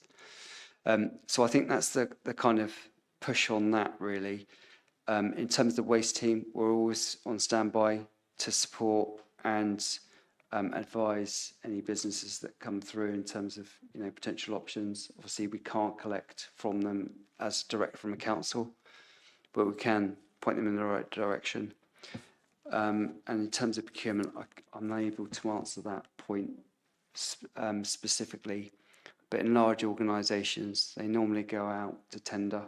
So I think that's the kind of push on that, really. In terms of the waste team, we're always on standby to support and advise any businesses that come through in terms of potential options. Obviously, we can't collect from them as direct from a council, but we can point them in the right direction. And in terms of procurement, I'm unable to answer that point specifically, but in large organisations, they normally go out to tender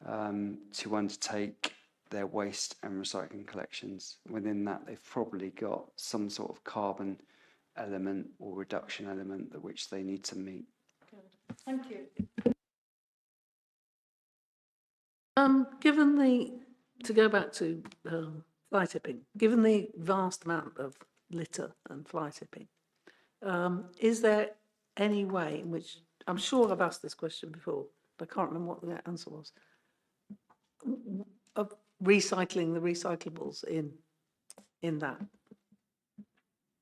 to undertake their waste and recycling collections. Within that, they've probably got some sort of carbon element or reduction element which they need to meet. Good. Thank you. To go back to fly tipping, given the vast amount of litter and fly tipping, is there any way in which, I'm sure I've asked this question before, but I can't remember what the answer was, of recycling the recyclables in that?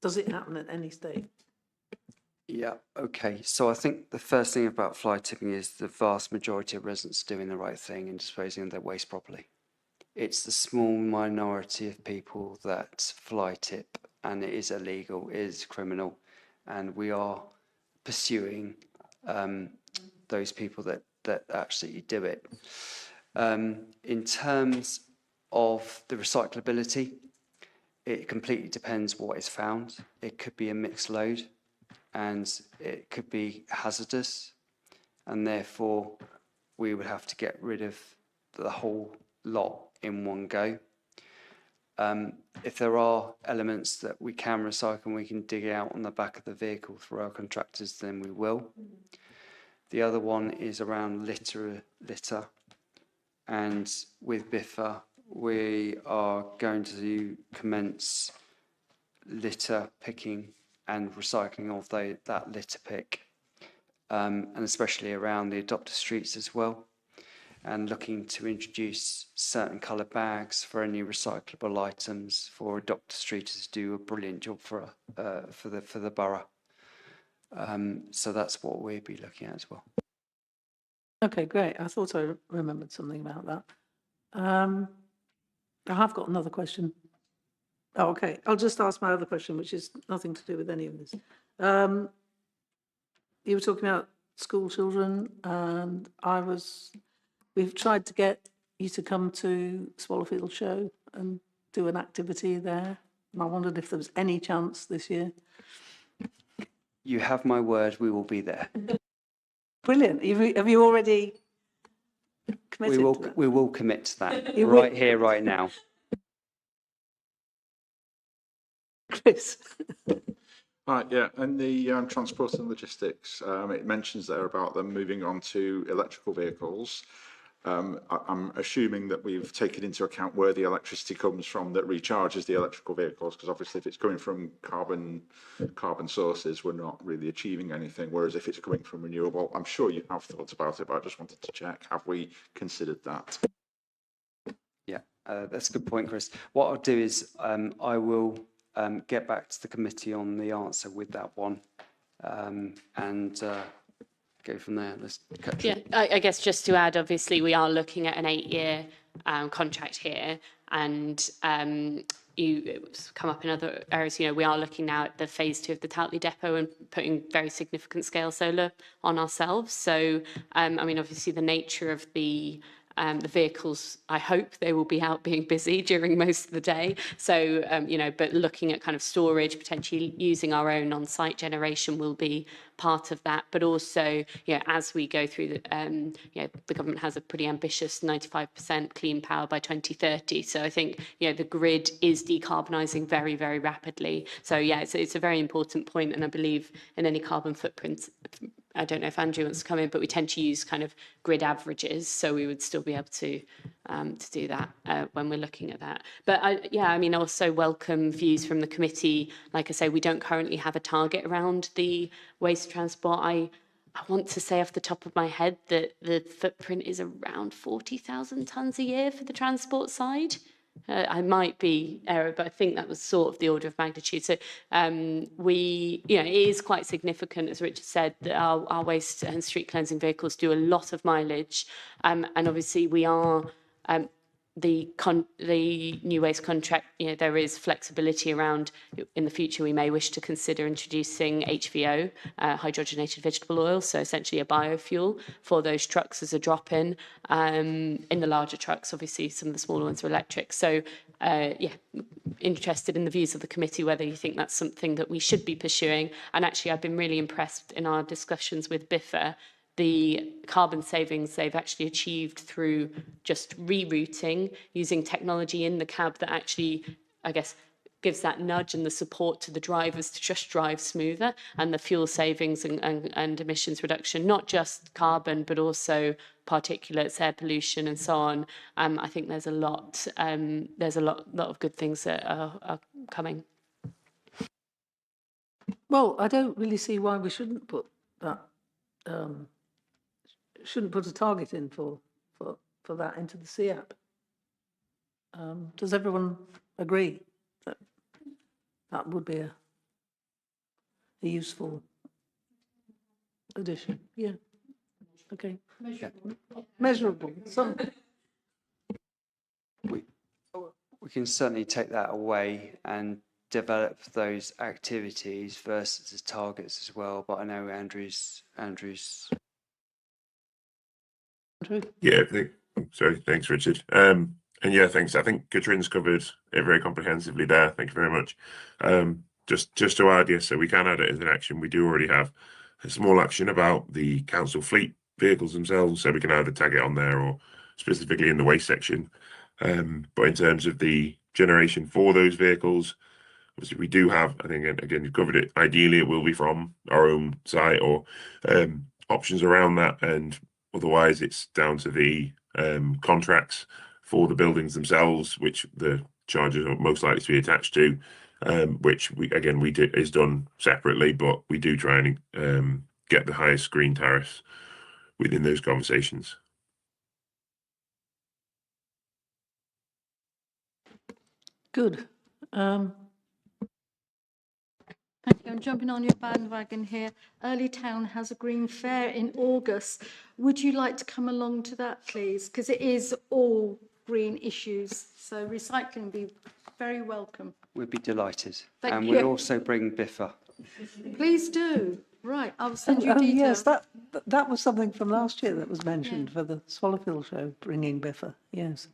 Does it happen at any stage? Yeah, okay. So I think the first thing about fly tipping is the vast majority of residents doing the right thing and disposing of their waste properly. It's the small minority of people that fly tip, and it is illegal, it is criminal, and we are pursuing those people that actually do it. In terms of the recyclability, it completely depends what is found. It could be a mixed load, and it could be hazardous, and therefore we would have to get rid of the whole lot in one go. If there are elements that we can recycle and we can dig out on the back of the vehicle through our contractors, then we will. The other one is around litter, and with BIFA we are going to commence litter picking and recycling of that litter pick, and especially around the adopter streets as well, and looking to introduce certain colour bags for any recyclable items for adopter streeters to do a brilliant job for the borough. So that's what we'll be looking at as well. Okay, great. I thought I remembered something about that. I have got another question. Oh, okay. I'll just ask my other question, which is nothing to do with any of this. You were talking about school children, and we've tried to get you to come to Swallowfield Show and do an activity there. And I wondered if there was any chance this year. You have my word, we will be there. Brilliant. Have you already committed to that? We will commit to that You right will? here, right now. Chris? Right, yeah, and the transport and logistics, it mentions there about them moving on to electrical vehicles. I'm assuming that we've taken into account where the electricity comes from that recharges the electrical vehicles, because obviously if it's coming from carbon sources, we're not really achieving anything, whereas if it's coming from renewable, I'm sure you have thought about it, but I just wanted to check, have we considered that? Yeah, that's a good point, Chris. What I'll do is I will get back to the committee on the answer with that one and go from there. Let's catch Yeah, I guess just to add, obviously, we are looking at an 8-year contract here, and it's come up in other areas. You know, we are looking now at the phase 2 of the Tatley depot and putting very significant scale solar on ourselves. So, I mean, obviously, the nature of the vehicles, I hope they will be out being busy during most of the day. So, you know, but looking at kind of storage, potentially using our own on-site generation will be part of that. But also, you know, as we go through, you know, the government has a pretty ambitious 95% clean power by 2030. So I think, you know, the grid is decarbonising very, very rapidly. So yeah, it's a very important point. And I believe in any carbon footprint, I don't know if Andrew wants to come in, but we tend to use kind of grid averages, so we would still be able to do that when we're looking at that. But yeah, I mean, also welcome views from the committee. Like I say, we don't currently have a target around the waste transport. I want to say off the top of my head that the footprint is around 40,000 tonnes a year for the transport side. I might be error, but I think that was sort of the order of magnitude. So we, you know, it is quite significant, as Richard said, that our waste and street cleansing vehicles do a lot of mileage. And obviously we are, the new waste contract, you know, there is flexibility around, in the future we may wish to consider introducing HVO, hydrogenated vegetable oil, so essentially a biofuel for those trucks as a drop-in. In the larger trucks, obviously some of the smaller ones are electric. So yeah, interested in the views of the committee, whether you think that's something that we should be pursuing. And actually I've been really impressed in our discussions with BIFA, the carbon savings they've actually achieved through just rerouting, using technology in the cab that actually, I guess, gives that nudge and the support to the drivers to just drive smoother, and the fuel savings and emissions reduction, not just carbon, but also particulates, air pollution and so on. I think there's a lot of good things that are coming. Well, I don't really see why we shouldn't put that, shouldn't put a target in for that into the CAP. Does everyone agree that that would be a useful addition? Yeah. Okay. Measurable. We can certainly take that away and develop those activities versus the targets as well. But I know Andrew's. Yeah, sorry, thanks, Richard. And yeah, thanks. I think Katrina's covered it very comprehensively there. Thank you very much. Just to add, yes, so we can add it as an action. We do already have a small action about the council fleet vehicles themselves, so we can either tag it on there or specifically in the waste section. But in terms of the generation for those vehicles, obviously we do have, I think, again, you've covered it. Ideally, it will be from our own site or options around that, and otherwise it's down to the contracts for the buildings themselves, which the charges are most likely to be attached to, which is done separately, but we do try and get the highest green tariffs within those conversations. Good. Thank you. I'm jumping on your bandwagon here. Early Town has a green fair in August. Would you like to come along to that, please? Because it is all green issues. So recycling would be very welcome. We'd be delighted. Thank and you. we'll also bring BIFA. Please do. Right, I'll send you Yes, details. that was something from last year that was mentioned for the Swallowfield show, bringing BIFA, yes.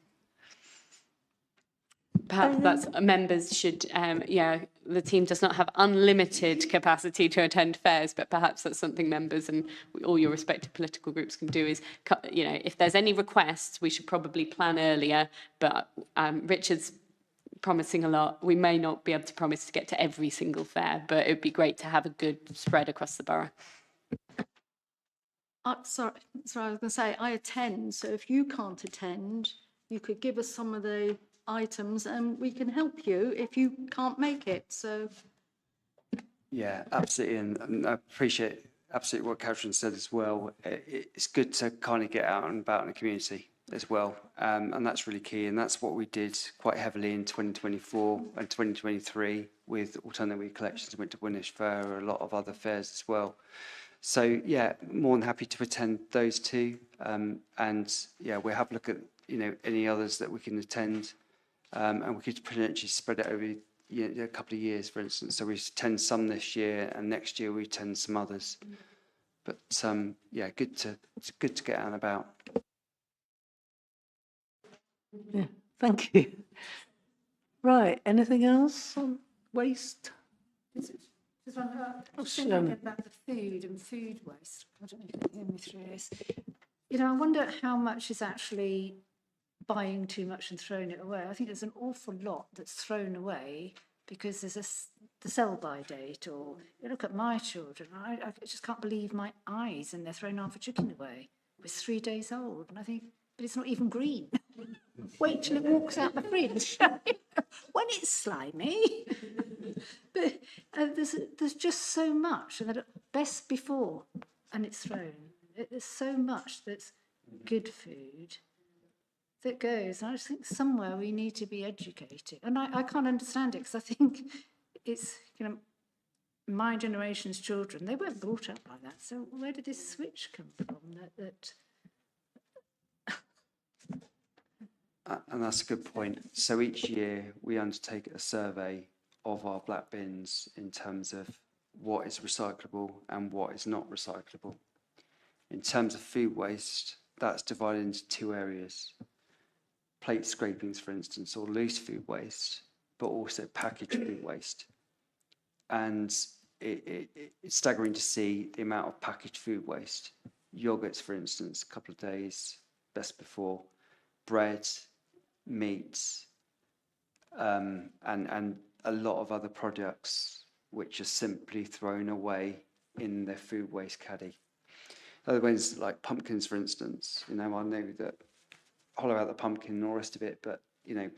perhaps that's members should, the team does not have unlimited capacity to attend fairs, but perhaps that's something members and all your respective political groups can do is, if there's any requests, we should probably plan earlier, but Richard's promising a lot. We may not be able to promise to get to every single fair, but it would be great to have a good spread across the borough. Sorry, I was going to say, I attend, so if you can't attend, you could give us some of the items and we can help you if you can't make it, so. Yeah, absolutely, and I appreciate absolutely what Catherine said as well. It's good to kind of get out and about in the community as well, and that's really key, and that's what we did quite heavily in 2024 and 2023 with alternative collections, went to Winnish Fair, a lot of other fairs as well. So yeah, more than happy to attend those two, and yeah, we'll have a look at any others that we can attend, and we could potentially spread it over a couple of years, for instance. So we attend some this year, and next year we attend some others. But yeah, it's good to get out and about. Yeah, thank you. Right, anything else on waste? Just one, I was thinking about the food and food waste. I don't know if you can hear me through this. I wonder how much is actually buying too much and throwing it away. I think there's an awful lot that's thrown away because there's the sell-by date, or you look at my children, I just can't believe my eyes, and they're throwing half a chicken away. It was 3 days old, and I think, but it's not even green. Wait till it walks out the fridge. When it's slimy. But there's just so much, and that best before, and it's thrown. There's so much that's good food that goes. And I just think somewhere we need to be educated. And I can't understand it, because I think it's, my generation's children, they weren't brought up like that. So where did this switch come from? And that's a good point. So each year we undertake a survey of our black bins in terms of what is recyclable and what is not recyclable. In terms of food waste, that's divided into two areas. Plate scrapings, for instance, or loose food waste, but also packaged food waste. And it's staggering to see the amount of packaged food waste. Yogurts, for instance, a couple of days, best before. Bread, meats, and a lot of other products which are simply thrown away in their food waste caddy. Other ones like pumpkins, for instance, I know that hollow out the pumpkin and all the rest of it, but you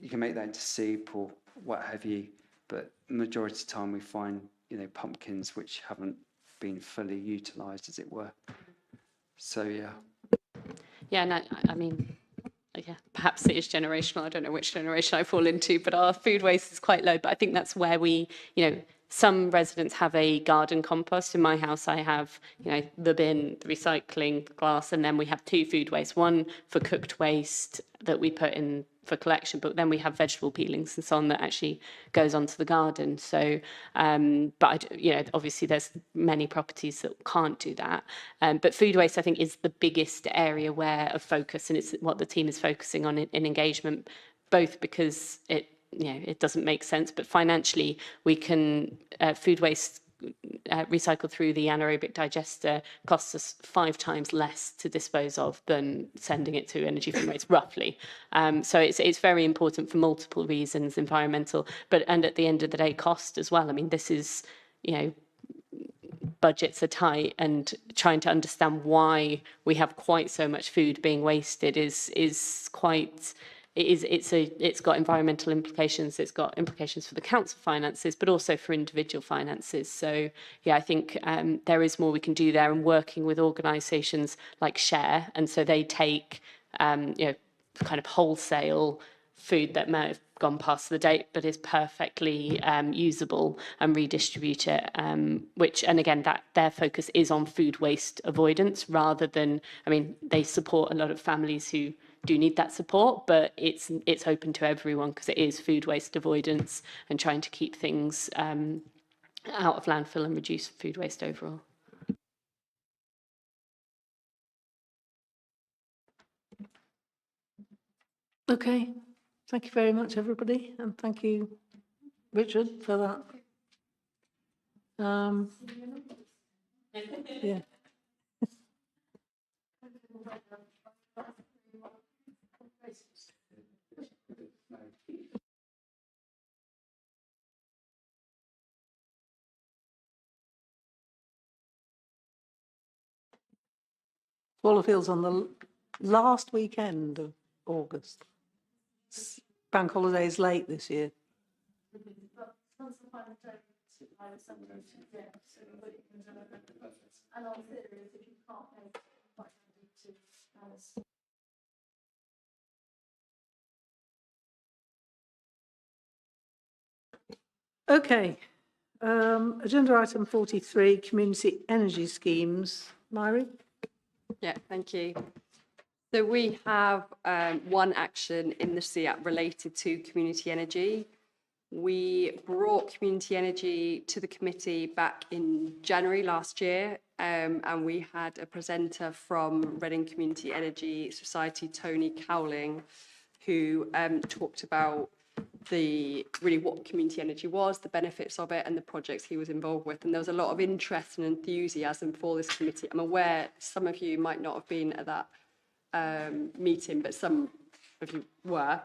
can make that into soup or what have you, but the majority of the time we find pumpkins which haven't been fully utilised, as it were. So yeah. Yeah, no, I mean, yeah, perhaps it is generational. I don't know which generation I fall into, but our food waste is quite low. But I think that's where we, some residents have a garden compost. In my house, I have, the bin, the recycling, the glass, and then we have two food waste. One for cooked waste that we put in for collection, but then we have vegetable peelings and so on that actually goes onto the garden. So, but obviously there's many properties that can't do that. But food waste, I think, is the biggest area of focus, and it's what the team is focusing on in engagement, both because it doesn't make sense, but financially we can food waste recycled through the anaerobic digester costs us 5 times less to dispose of than sending it to energy from waste, roughly. So it's very important for multiple reasons, environmental, and at the end of the day, cost as well. I mean, this is, budgets are tight, and trying to understand why we have quite so much food being wasted is quite. It's got environmental implications, it's got implications for the council finances, but also for individual finances. So, yeah, I think there is more we can do there, and working with organisations like Share, and so they take, kind of wholesale food that may have gone past the date but is perfectly usable, and redistribute it, and again, that their focus is on food waste avoidance rather than, they support a lot of families who do need that support, but it's open to everyone because it is food waste avoidance and trying to keep things out of landfill and reduce food waste overall. Okay, Thank you very much, everybody, and thank you, Richard, for that. Yeah. Swallowfield's on the last weekend of August. Bank holiday's late this year. Okay, agenda item 43, community energy schemes. Myri? Yeah, thank you. So we have one action in the SEAT related to community energy. We brought community energy to the committee back in January last year, and we had a presenter from Reading Community Energy Society, Tony Cowling, who talked about what community energy was, the benefits of it, and the projects he was involved with. And there was a lot of interest and enthusiasm for this committee. I'm aware some of you might not have been at that meeting, but some of you were.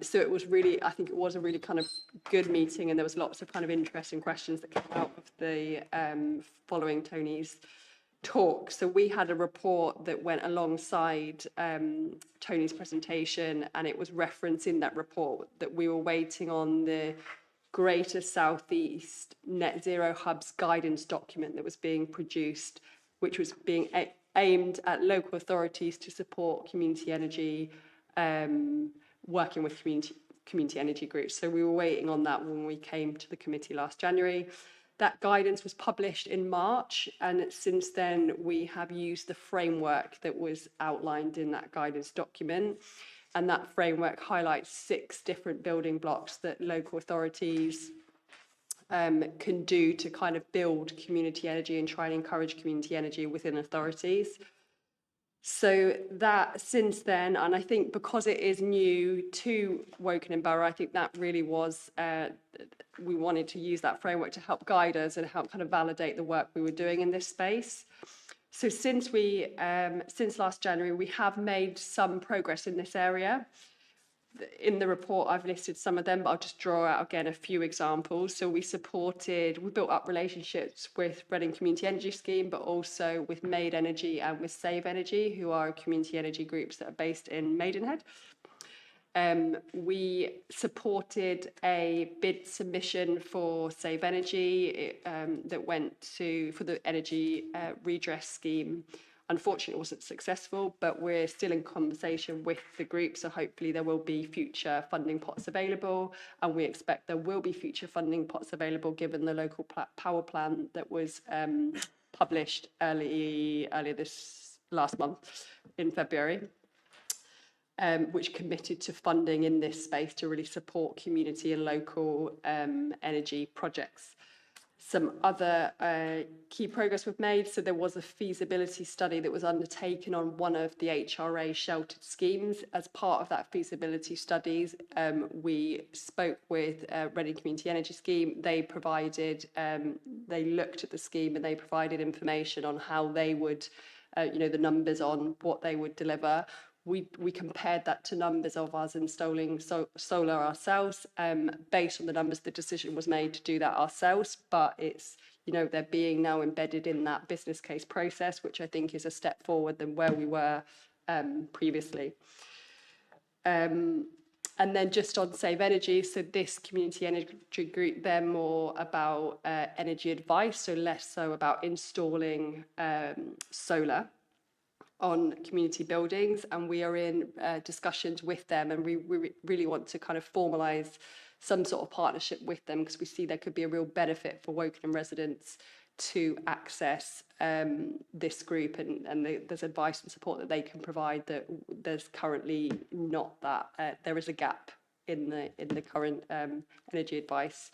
So it was really, I think it was a really kind of good meeting, and there was lots of kind of interesting questions that came out of the following Tony's talk. So we had a report that went alongside Tony's presentation, and it was referenced in that report that we were waiting on the Greater Southeast Net Zero Hubs guidance document that was being produced, which was being aimed at local authorities to support community energy, working with community energy groups. So we were waiting on that when we came to the committee last January. That guidance was published in March, and since then we have used the framework that was outlined in that guidance document. And that framework highlights 6 different building blocks that local authorities can do to kind of build community energy and try and encourage community energy within authorities. So that since then, and I think because it is new to Wokingham Borough, I think that really was, we wanted to use that framework to help guide us and help kind of validate the work we were doing in this space. So since last January, we have made some progress in this area. In the report, I've listed some of them, but I'll just draw out again a few examples. So we built up relationships with Reading Community Energy Scheme, but also with Made Energy and with Save Energy, who are community energy groups that are based in Maidenhead. We supported a bid submission for Save Energy that went for the energy redress scheme. Unfortunately, it wasn't successful, but we're still in conversation with the group, so hopefully there will be future funding pots available, and we expect there will be future funding pots available given the local power plan that was published earlier this last month in February, which committed to funding in this space to really support community and local energy projects. Some other key progress we've made. So there was a feasibility study that was undertaken on one of the HRA sheltered schemes. As part of that feasibility studies, we spoke with Reading Community Energy Scheme. They looked at the scheme and they provided information on how they would, the numbers on what they would deliver. We compared that to numbers of us installing solar ourselves. Based on the numbers, the decision was made to do that ourselves, but it's, they're being now embedded in that business case process, which I think is a step forward than where we were previously. And then just on Save Energy, so this community energy group, they're more about energy advice, so less so about installing solar on community buildings, and we are in discussions with them, and we really want to kind of formalise some sort of partnership with them because we see there could be a real benefit for Wokingham residents to access this group, and there's advice and support that they can provide that there's currently not that. There is a gap in the current energy advice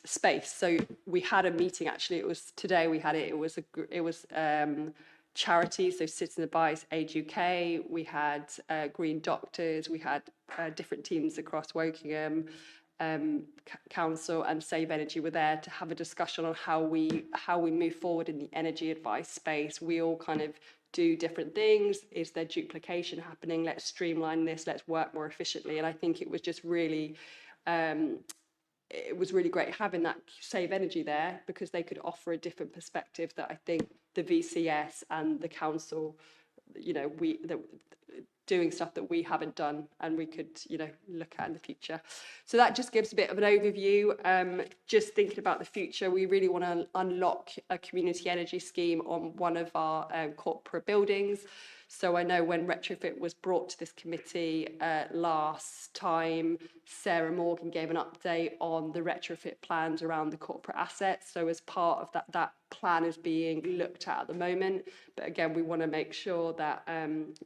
space. So we had a meeting, actually, it was today we had it, it was charities, so Citizen Advice, Age UK, we had Green Doctors, we had different teams across Wokingham, Council and Save Energy were there to have a discussion on how we move forward in the energy advice space. We all kind of do different things. Is there duplication happening? Let's streamline this, let's work more efficiently. And I think it was just really it was really great having that Save Energy there, because they could offer a different perspective that I think the VCS and the council, you know, doing stuff that we haven't done and we could, you know, look at in the future. So that just gives a bit of an overview. Just thinking about the future, we really want to unlock a community energy scheme on one of our corporate buildings. So I know when retrofit was brought to this committee last time, Sarah Morgan gave an update on the retrofit plans around the corporate assets. So as part of that plan is being looked at the moment. But again, we want to make sure that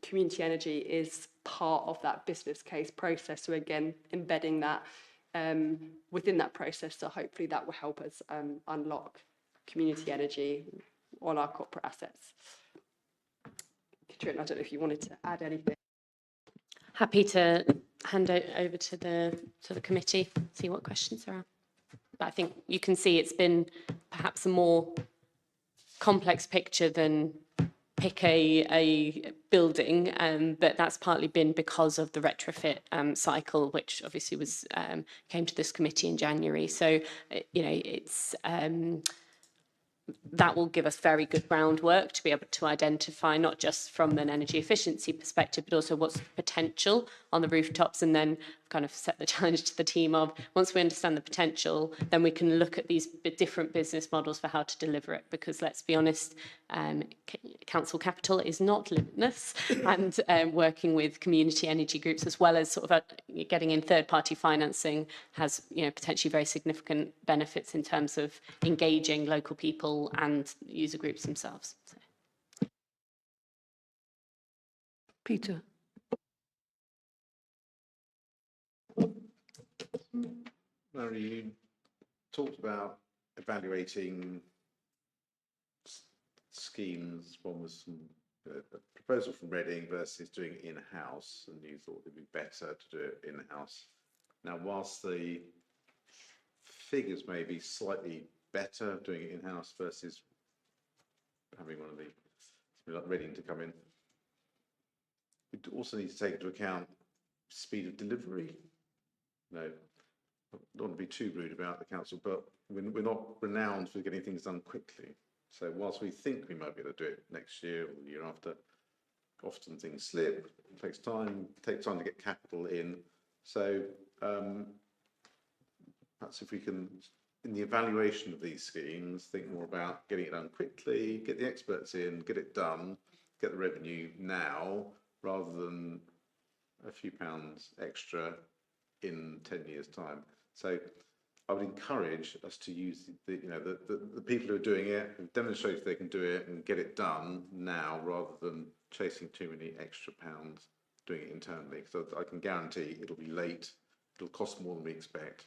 community energy is part of that business case process. So again, embedding that within that process. So hopefully that will help us unlock community energy on our corporate assets. Katrina, I don't know if you wanted to add anything. Happy to hand it over to the committee, see what questions there are. But I think you can see it's been perhaps a more complex picture than pick a building, but that's partly been because of the retrofit cycle, which obviously was came to this committee in January. So, you know, it's that will give us very good groundwork to be able to identify, not just from an energy efficiency perspective, but also what's the potential on the rooftops, and then kind of set the challenge to the team of, once we understand the potential, then we can look at these different business models for how to deliver it. Because let's be honest, council capital is not limitless, and working with community energy groups as well as sort of getting in third-party financing has, you know, potentially very significant benefits in terms of engaging local people and user groups themselves. So. Peter. Mary, you talked about evaluating schemes. One was a proposal from Reading versus doing it in-house, and you thought it'd be better to do it in-house. Now, whilst the figures may be slightly better doing it in-house versus having one of the, like Reading to come in, we also need to take into account speed of delivery. No, I don't want to be too rude about the council, but we're not renowned for getting things done quickly. So whilst we think we might be able to do it next year or the year after, often things slip. It takes time to get capital in. So perhaps if we can, in the evaluation of these schemes, think more about getting it done quickly, get the experts in, get it done, get the revenue now, rather than a few pounds extra in 10 years' time. So I would encourage us to use the people who are doing it, who've demonstrated they can do it, and get it done now, rather than chasing too many extra pounds doing it internally. So I can guarantee it'll be late, it'll cost more than we expect.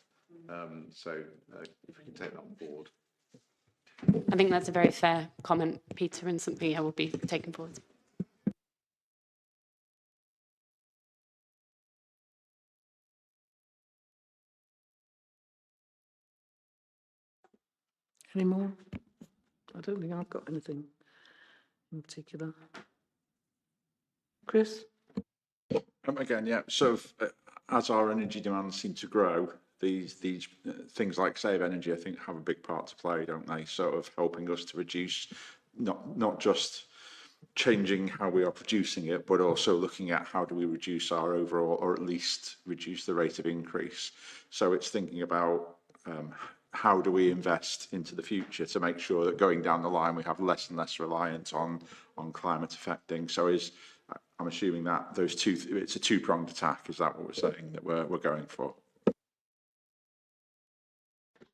So if we can take that on board. I think that's a very fair comment, Peter, and something I will be taking forward. Any more? I don't think I've got anything in particular. Chris? Again, yeah, sort of as our energy demands seem to grow, these things like Save Energy, I think, have a big part to play, don't they? Sort of helping us to reduce, not just changing how we are producing it, but also looking at how do we reduce our overall, or at least reduce the rate of increase. So it's thinking about how do we invest into the future to make sure that going down the line we have less and less reliance on climate affecting. So I'm assuming that it's a two-pronged attack. Is that what we're saying that we're going for?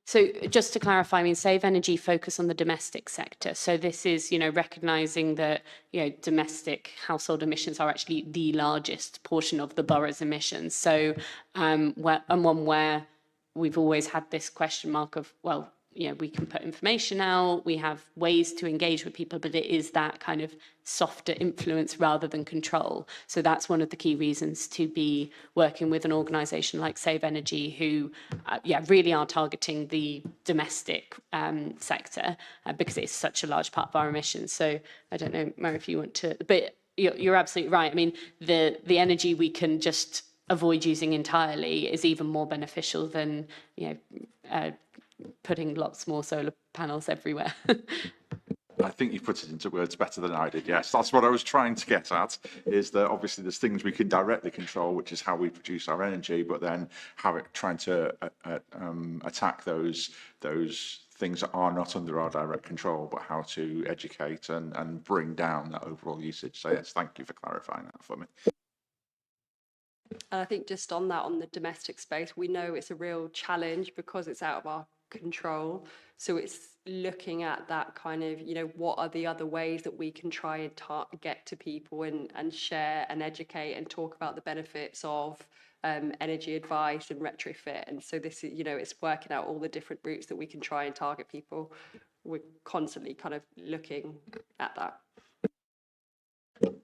So just to clarify, I mean, Save Energy focus on the domestic sector. So this is, you know, recognising that, you know, domestic household emissions are actually the largest portion of the borough's emissions. So where we've always had this question mark of, well, we can put information out, we have ways to engage with people, but it is that kind of softer influence rather than control. So that's one of the key reasons to be working with an organisation like Save Energy, who really are targeting the domestic sector because it's such a large part of our emissions. So I don't know, Mary, if you want to, but you're absolutely right. I mean, the energy we can just avoid using entirely is even more beneficial than putting lots more solar panels everywhere. I think you put it into words better than I did. Yes, that's what I was trying to get at, is that obviously there's things we can directly control, which is how we produce our energy, but then trying to attack those things that are not under our direct control, but how to educate and bring down that overall usage. So yes, thank you for clarifying that for me. And I think just on that, on the domestic space, we know it's a real challenge because it's out of our control. So it's looking at that kind of, what are the other ways that we can try and get to people and share and educate and talk about the benefits of energy advice and retrofit. And so this is, it's working out all the different routes that we can try and target people. We're constantly kind of looking at that.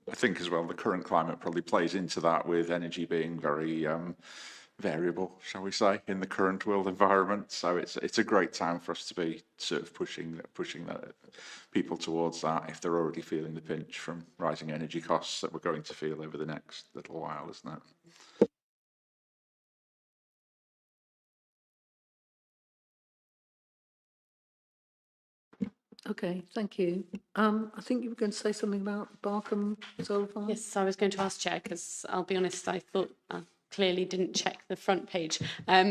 I think as well, the current climate probably plays into that, with energy being very variable, shall we say, in the current world environment. So it's a great time for us to be sort of pushing that people towards that, if they're already feeling the pinch from rising energy costs that we're going to feel over the next little while, isn't it? Okay, thank you. I think you were going to say something about Barkham Solar Farm. Yes, I was going to ask Chair, because I'll be honest, I thought I clearly didn't check the front page.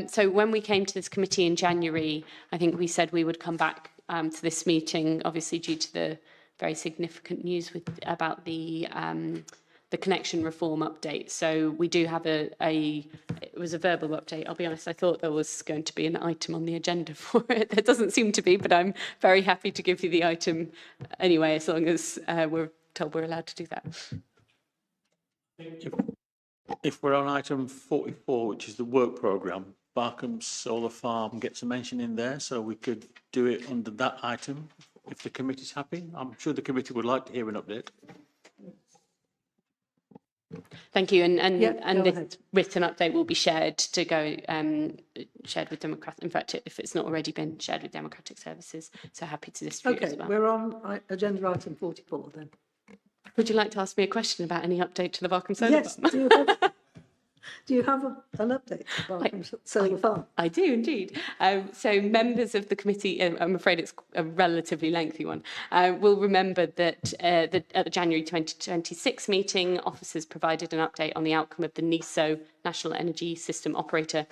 So when we came to this committee in January, I think we said we would come back to this meeting, obviously due to the very significant news about the connection reform update. So we do have it was a verbal update. I'll be honest, I thought there was going to be an item on the agenda for it. There doesn't seem to be, but I'm very happy to give you the item anyway, as long as we're told we're allowed to do that. If we're on item 44, which is the work programme, Barkham Solar Farm gets a mention in there, so we could do it under that item if the committee's happy. I'm sure the committee would like to hear an update. Thank you, and this ahead. written update will be shared shared with Democratic. In fact, if it's not already been shared with Democratic Services, so happy to distribute Okay, as well. we're on agenda item 44 then. Would you like to ask me a question about any update to the Barkham Solar Farm? Yes, do you have an update to Barkham Solar Farm? I do indeed. So members of the committee, I'm afraid it's a relatively lengthy one, will remember that at the January 2026 meeting, officers provided an update on the outcome of the NESO, National Energy System Operator,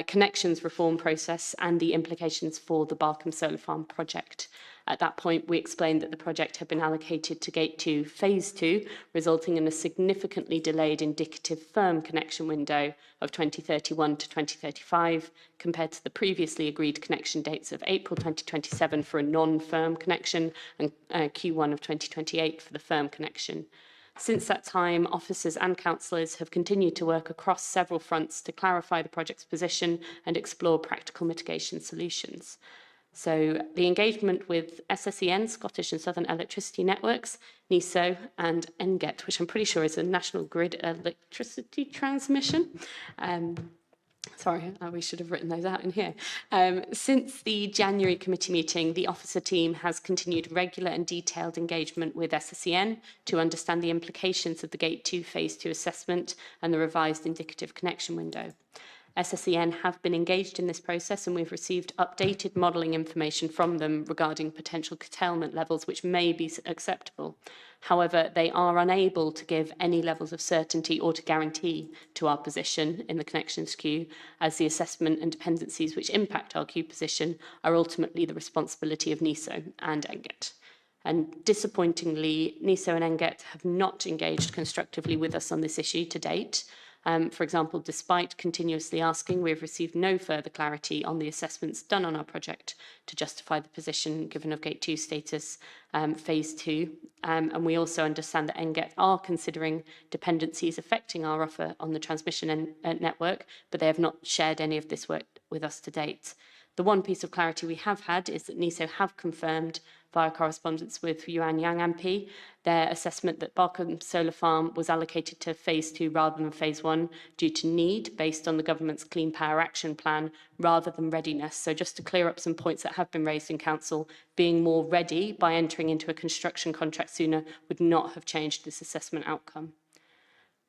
connections reform process and the implications for the Barkham Solar Farm project. At that point, we explained that the project had been allocated to Gate 2 Phase 2, resulting in a significantly delayed indicative firm connection window of 2031 to 2035, compared to the previously agreed connection dates of April 2027 for a non-firm connection and Q1 of 2028 for the firm connection. Since that time, officers and councillors have continued to work across several fronts to clarify the project's position and explore practical mitigation solutions. So the engagement with SSEN, Scottish and Southern Electricity Networks, NESO and NGET, which I'm pretty sure is a National Grid Electricity Transmission. Sorry, we should have written those out in here. Since the January committee meeting, the officer team has continued regular and detailed engagement with SSEN to understand the implications of the Gate 2 Phase 2 assessment and the revised indicative connection window. SSEN have been engaged in this process, and we've received updated modelling information from them regarding potential curtailment levels which may be acceptable. However, they are unable to give any levels of certainty or to guarantee to our position in the connections queue, as the assessment and dependencies which impact our queue position are ultimately the responsibility of NESO and NGET. And disappointingly, NESO and NGET have not engaged constructively with us on this issue to date. For example, despite continuously asking, we have received no further clarity on the assessments done on our project to justify the position given of Gate 2 status Phase 2. And we also understand that NGET are considering dependencies affecting our offer on the transmission network, but they have not shared any of this work with us to date. The one piece of clarity we have had is that NISO have confirmed via correspondence with Yuan Yang MP their assessment that Barkham Solar Farm was allocated to phase 2 rather than phase 1 due to need based on the government's Clean Power Action Plan rather than readiness. So just to clear up some points that have been raised in Council, being more ready by entering into a construction contract sooner would not have changed this assessment outcome.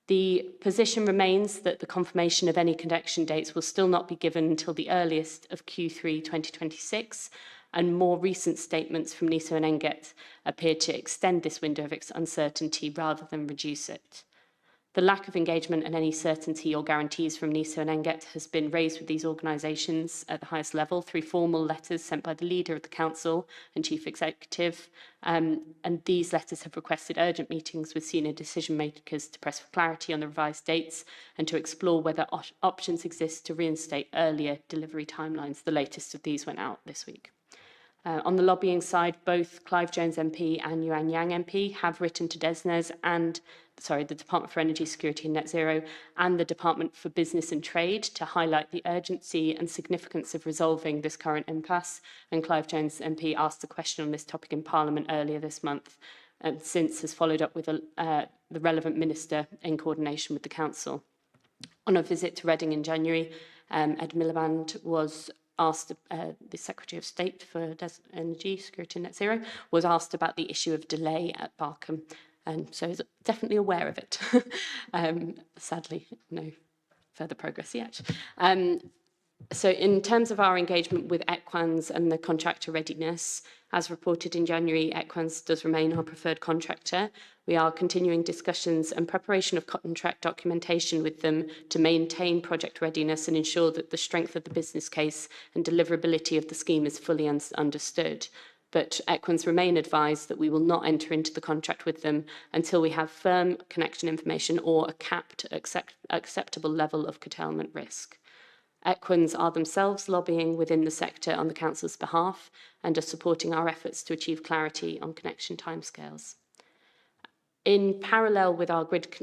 The position remains that the confirmation of any connection dates will still not be given until the earliest of Q3 2026, and more recent statements from NISO and NGET appear to extend this window of uncertainty rather than reduce it. The lack of engagement and any certainty or guarantees from NISO and NGET has been raised with these organisations at the highest level through formal letters sent by the Leader of the Council and Chief Executive, and these letters have requested urgent meetings with senior decision makers to press for clarity on the revised dates and to explore whether options exist to reinstate earlier delivery timelines. The latest of these went out this week. On the lobbying side, both Clive Jones MP and Yuan Yang MP have written to DESNZ and, the Department for Energy Security and Net Zero and the Department for Business and Trade to highlight the urgency and significance of resolving this current impasse. And Clive Jones MP asked a question on this topic in Parliament earlier this month and since has followed up with the relevant minister in coordination with the Council. On a visit to Reading in January, Ed Miliband was asked, the Secretary of State for Energy, Security and Net Zero, was asked about the issue of delay at Barkham, and so he's definitely aware of it. Sadly, no further progress yet. So in terms of our engagement with Equans and the contractor readiness, as reported in January, Equans does remain our preferred contractor. We are continuing discussions and preparation of contract documentation with them to maintain project readiness and ensure that the strength of the business case and deliverability of the scheme is fully understood. But Equans remain advised that we will not enter into the contract with them until we have firm connection information or a capped acceptable level of curtailment risk. Equans are themselves lobbying within the sector on the Council's behalf and are supporting our efforts to achieve clarity on connection timescales. In parallel with our grid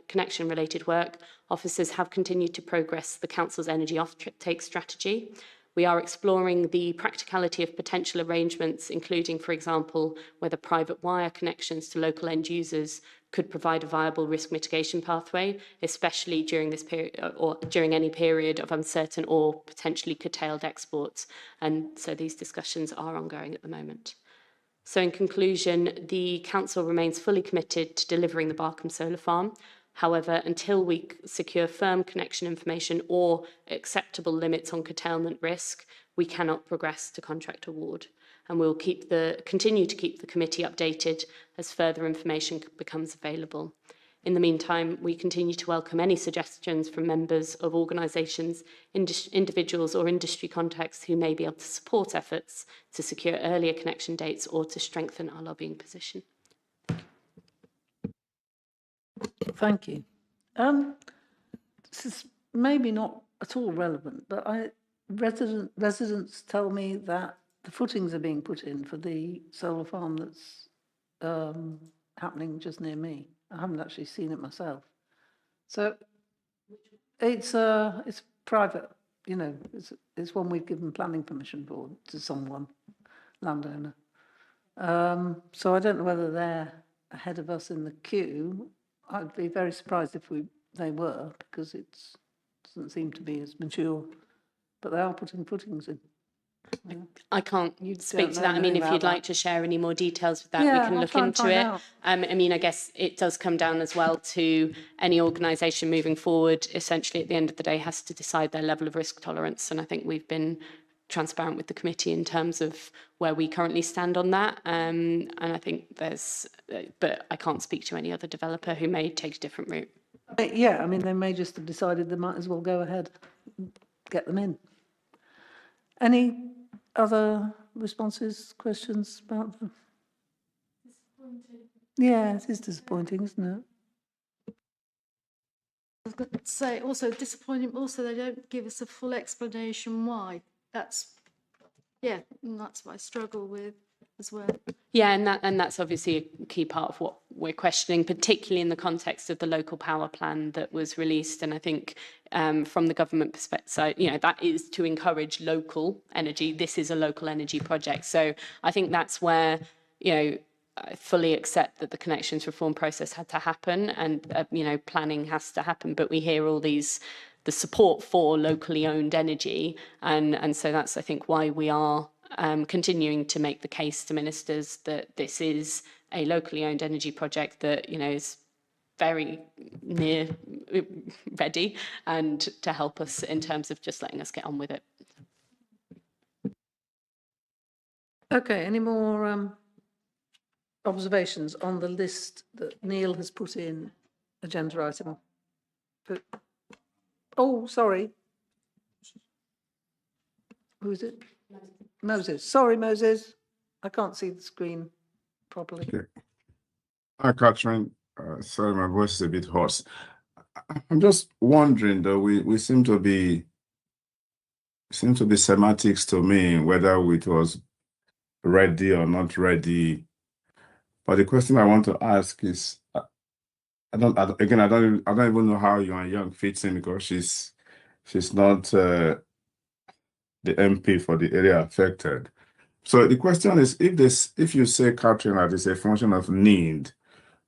connection related work, officers have continued to progress the Council's energy offtake strategy. We are exploring the practicality of potential arrangements, including, for example, whether private wire connections to local end users could provide a viable risk mitigation pathway, especially during this period or during any period of uncertain or potentially curtailed exports. And so these discussions are ongoing at the moment. So in conclusion, the Council remains fully committed to delivering the Barkham Solar Farm. However, until we secure firm connection information or acceptable limits on curtailment risk, we cannot progress to contract award. And we'll continue to keep the committee updated as further information becomes available. In the meantime, we continue to welcome any suggestions from members of organisations, individuals or industry contacts who may be able to support efforts to secure earlier connection dates or to strengthen our lobbying position. Thank you. This is maybe not at all relevant, but residents tell me that the footings are being put in for the solar farm that's happening just near me. I haven't actually seen it myself. So it's private, you know, it's one we've given planning permission for to someone, landowner. So I don't know whether they're ahead of us in the queue. I'd be very surprised if they were, because it doesn't seem to be as mature. But they are putting footings in. Yeah. I can't speak to that. I mean, if you'd like to share any more details with that, yeah, we can look into it. I mean, I guess it does come down as well to any organisation moving forward, essentially at the end of the day, has to decide their level of risk tolerance. And I think we've been transparent with the committee in terms of where we currently stand on that. And I think but I can't speak to any other developer who may take a different route. Yeah, I mean, they may just have decided they might as well go ahead and get them in. Any other responses, questions about them? Disappointing. Yeah, it is disappointing, isn't it? I've got to say, also disappointing, also they don't give us a full explanation why. That's what I struggle with. as well. Yeah, and that's obviously a key part of what we're questioning, particularly in the context of the local power plan that was released. And I think from the government perspective, so, that is to encourage local energy. This is a local energy project. So I think that's where, I fully accept that the connections reform process had to happen and, planning has to happen. But we hear all the support for locally owned energy. And so that's, I think, why we are continuing to make the case to ministers that this is a locally owned energy project that, is very near ready and to help us in terms of just letting us get on with it. Okay, any more observations on the list that Neil has put in agenda item? Oh, sorry. Who is it? Moses. Sorry, Moses. I can't see the screen properly. Okay. Hi, Catherine. Sorry, my voice is a bit hoarse. I'm just wondering, though, we seem to be semantics to me, whether it was ready or not ready. But the question I want to ask is, I don't even know how Yuan Young fits in, because she's not the MP for the area affected. So the question is, if you say, Catherine, that it's a function of need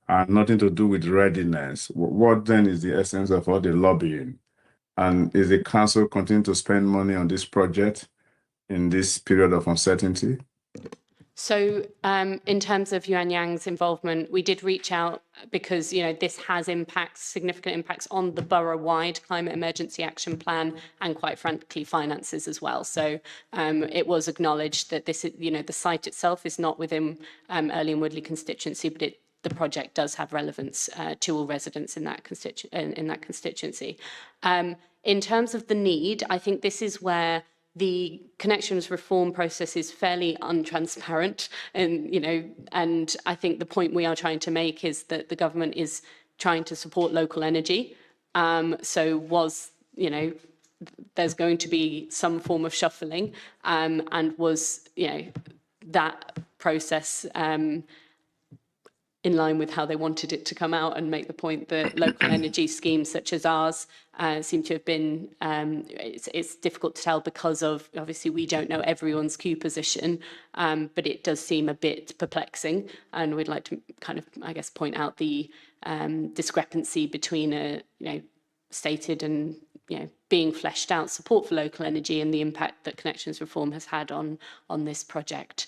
and nothing to do with readiness, what then is the essence of all the lobbying? And is the council continuing to spend money on this project in this period of uncertainty? So in terms of Yuan Yang's involvement, we did reach out because, this has significant impacts on the borough-wide climate emergency action plan and, quite frankly, finances as well. So it was acknowledged that this is, the site itself is not within Early and Woodley constituency, but the project does have relevance to all residents in that constituency. In terms of the need, I think this is where the connections reform process is fairly untransparent, and I think the point we are trying to make is that the government is trying to support local energy. There's going to be some form of shuffling, and was, that process in line with how they wanted it to come out, and make the point that local energy schemes such as ours seem to have been, it's difficult to tell because of, obviously, we don't know everyone's queue position, but it does seem a bit perplexing. And we'd like to kind of, I guess, point out the discrepancy between a, stated and, being fleshed out support for local energy and the impact that connections reform has had on this project.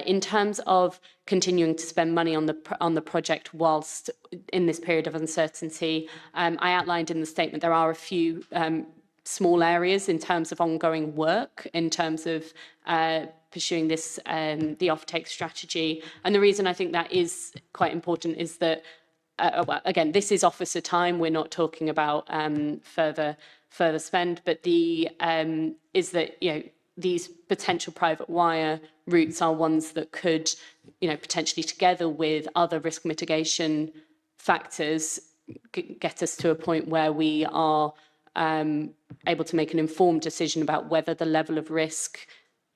In terms of continuing to spend money on the project whilst in this period of uncertainty, I outlined in the statement there are a few small areas in terms of ongoing work, in terms of pursuing this, the offtake strategy. And the reason I think that is quite important is that, well, again, this is officer time. We're not talking about further spend, but is that, these potential private wire routes are ones that could, potentially together with other risk mitigation factors, get us to a point where we are able to make an informed decision about whether the level of risk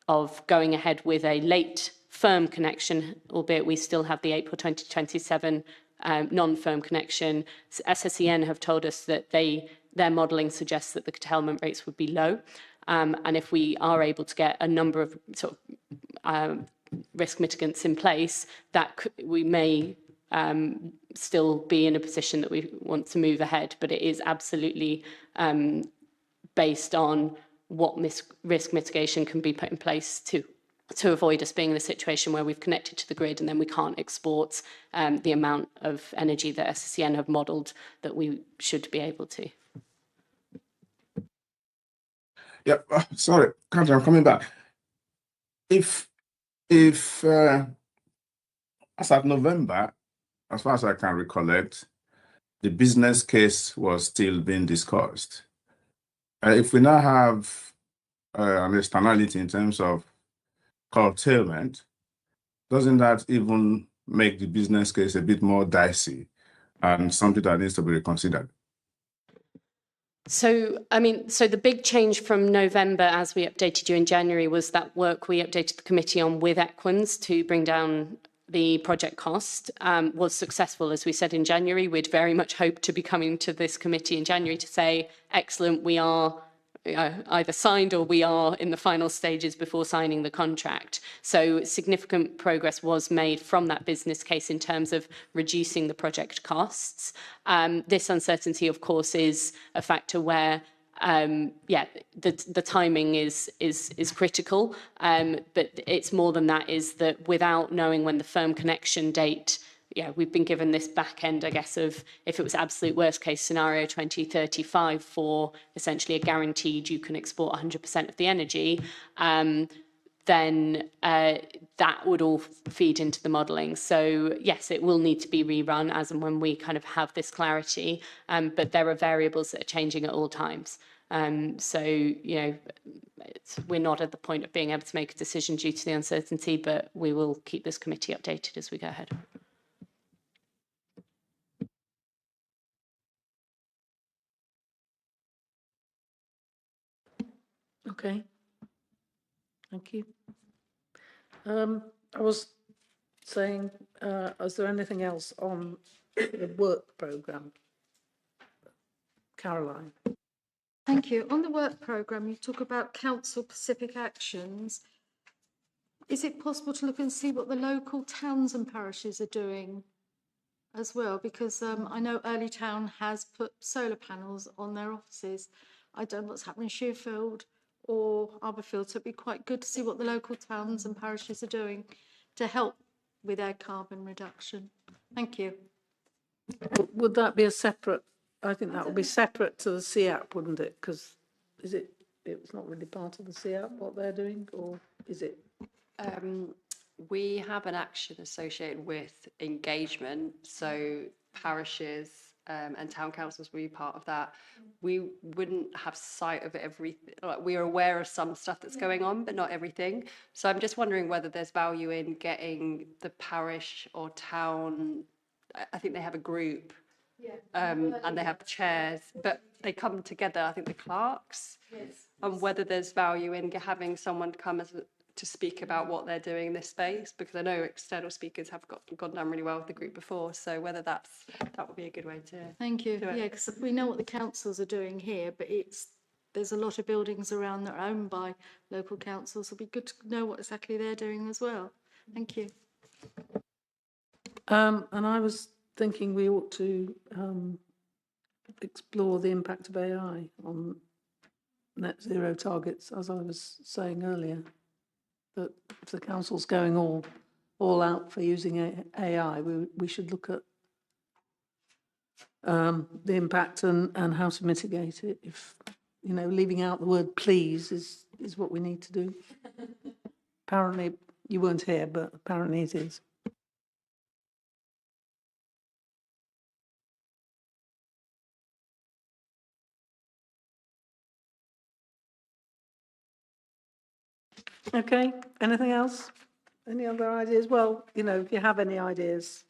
of going ahead with a late firm connection, albeit we still have the April 2027 non-firm connection. SSEN have told us that their modelling suggests that the curtailment rates would be low. And if we are able to get a number of sort of risk mitigants in place, we may still be in a position that we want to move ahead. But it is absolutely based on what risk mitigation can be put in place to avoid us being in a situation where we've connected to the grid and then we can't export the amount of energy that SSEN have modelled that we should be able to. Yeah, sorry, Catherine, I'm coming back. If as of November, as far as I can recollect, the business case was still being discussed. If we now have an externality in terms of curtailment, doesn't that even make the business case a bit more dicey and something that needs to be reconsidered? So, I mean, so the big change from November, as we updated you in January, was that work we updated the committee on with Equans to bring down the project cost was successful. As we said in January, we'd very much hoped to be coming to this committee in January to say, excellent, we are either signed or we are in the final stages before signing the contract. So significant progress was made from that business case in terms of reducing the project costs. This uncertainty, of course, is a factor where the timing is critical, but it's more than that, is that without knowing when the firm connection date, we've been given this back end, I guess, of if it was absolute worst case scenario 2035 for essentially a guaranteed you can export 100% of the energy, then that would all feed into the modelling. So yes, it will need to be rerun as and when we kind of have this clarity, but there are variables that are changing at all times. So, we're not at the point of being able to make a decision due to the uncertainty, but we will keep this committee updated as we go ahead. Okay. Thank you. I was saying, is there anything else on the work programme? Caroline. Thank you. On the work programme, you talk about council specific actions. Is it possible to look and see what the local towns and parishes are doing as well? Because I know Early Town has put solar panels on their offices. I don't know what's happening in Sherfield or Arborfield, so it'd be quite good to see what the local towns and parishes are doing to help with their carbon reduction. Thank you. Would that be a separate, I think that would be separate to the CAP, wouldn't it? Because it's not really part of the CAP what they're doing, or is it? We have an action associated with engagement, so parishes and town councils will be part of that. We wouldn't have sight of everything. Like, we are aware of some stuff that's going on, but not everything. So I'm just wondering whether there's value in getting the parish or town. I think they have a group, and they have chairs, but they come together. I think the clerks, and whether there's value in having someone come to speak about what they're doing in this space, because I know external speakers have gone down really well with the group before. So whether that would be a good way to. Thank you. Yeah, because we know what the councils are doing here, but there's a lot of buildings around that are owned by local councils. It'll be good to know what exactly they're doing as well. Thank you. And I was thinking we ought to explore the impact of AI on net zero targets, as I was saying earlier. That if the council's going all out for using AI, we should look at the impact and how to mitigate it. If leaving out the word please is what we need to do. Apparently you weren't here, but apparently it is. Okay, anything else? Any other ideas? Well, if you have any ideas,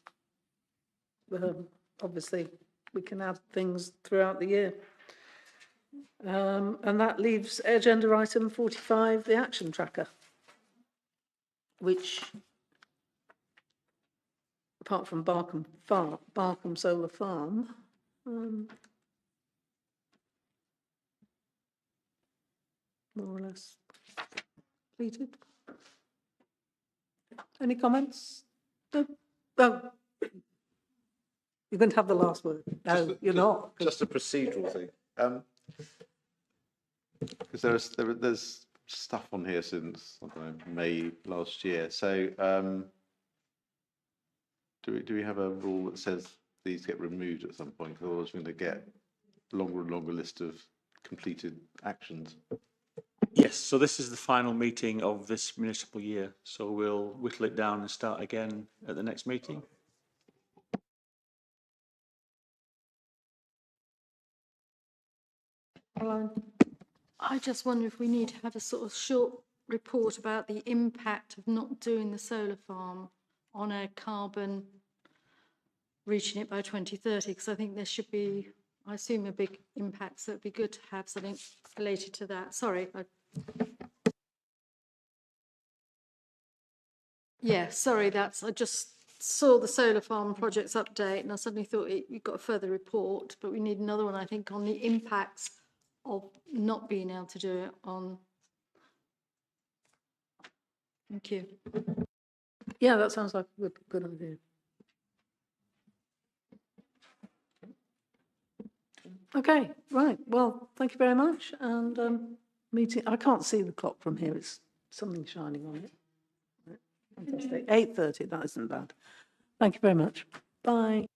obviously we can add things throughout the year. And that leaves agenda item 45, the action tracker, which, apart from Barkham Solar Farm, more or less completed. Any comments? No. Oh. You're going to have the last word. No, you're not. Just a procedural thing. Because there's stuff on here since, I don't know, May last year. So do we have a rule that says these get removed at some point? Otherwise we're going to get a longer and longer list of completed actions. Yes, so this is the final meeting of this municipal year. So we'll whittle it down and start again at the next meeting. I just wonder if we need to have a sort of short report about the impact of not doing the solar farm on our carbon, reaching it by 2030, because I think there should be, I assume a big impact, so it'd be good to have something related to that. Sorry. Yeah, sorry, I just saw the solar farm projects update and I suddenly thought you've got a further report, but we need another one, I think, on the impacts of not being able to do it on. Thank you. Yeah, that sounds like a good idea. Okay, right. Well, thank you very much. And meeting, I can't see the clock from here. It's something shining on it. Fantastic. 8:30, that isn't bad. Thank you very much. Bye.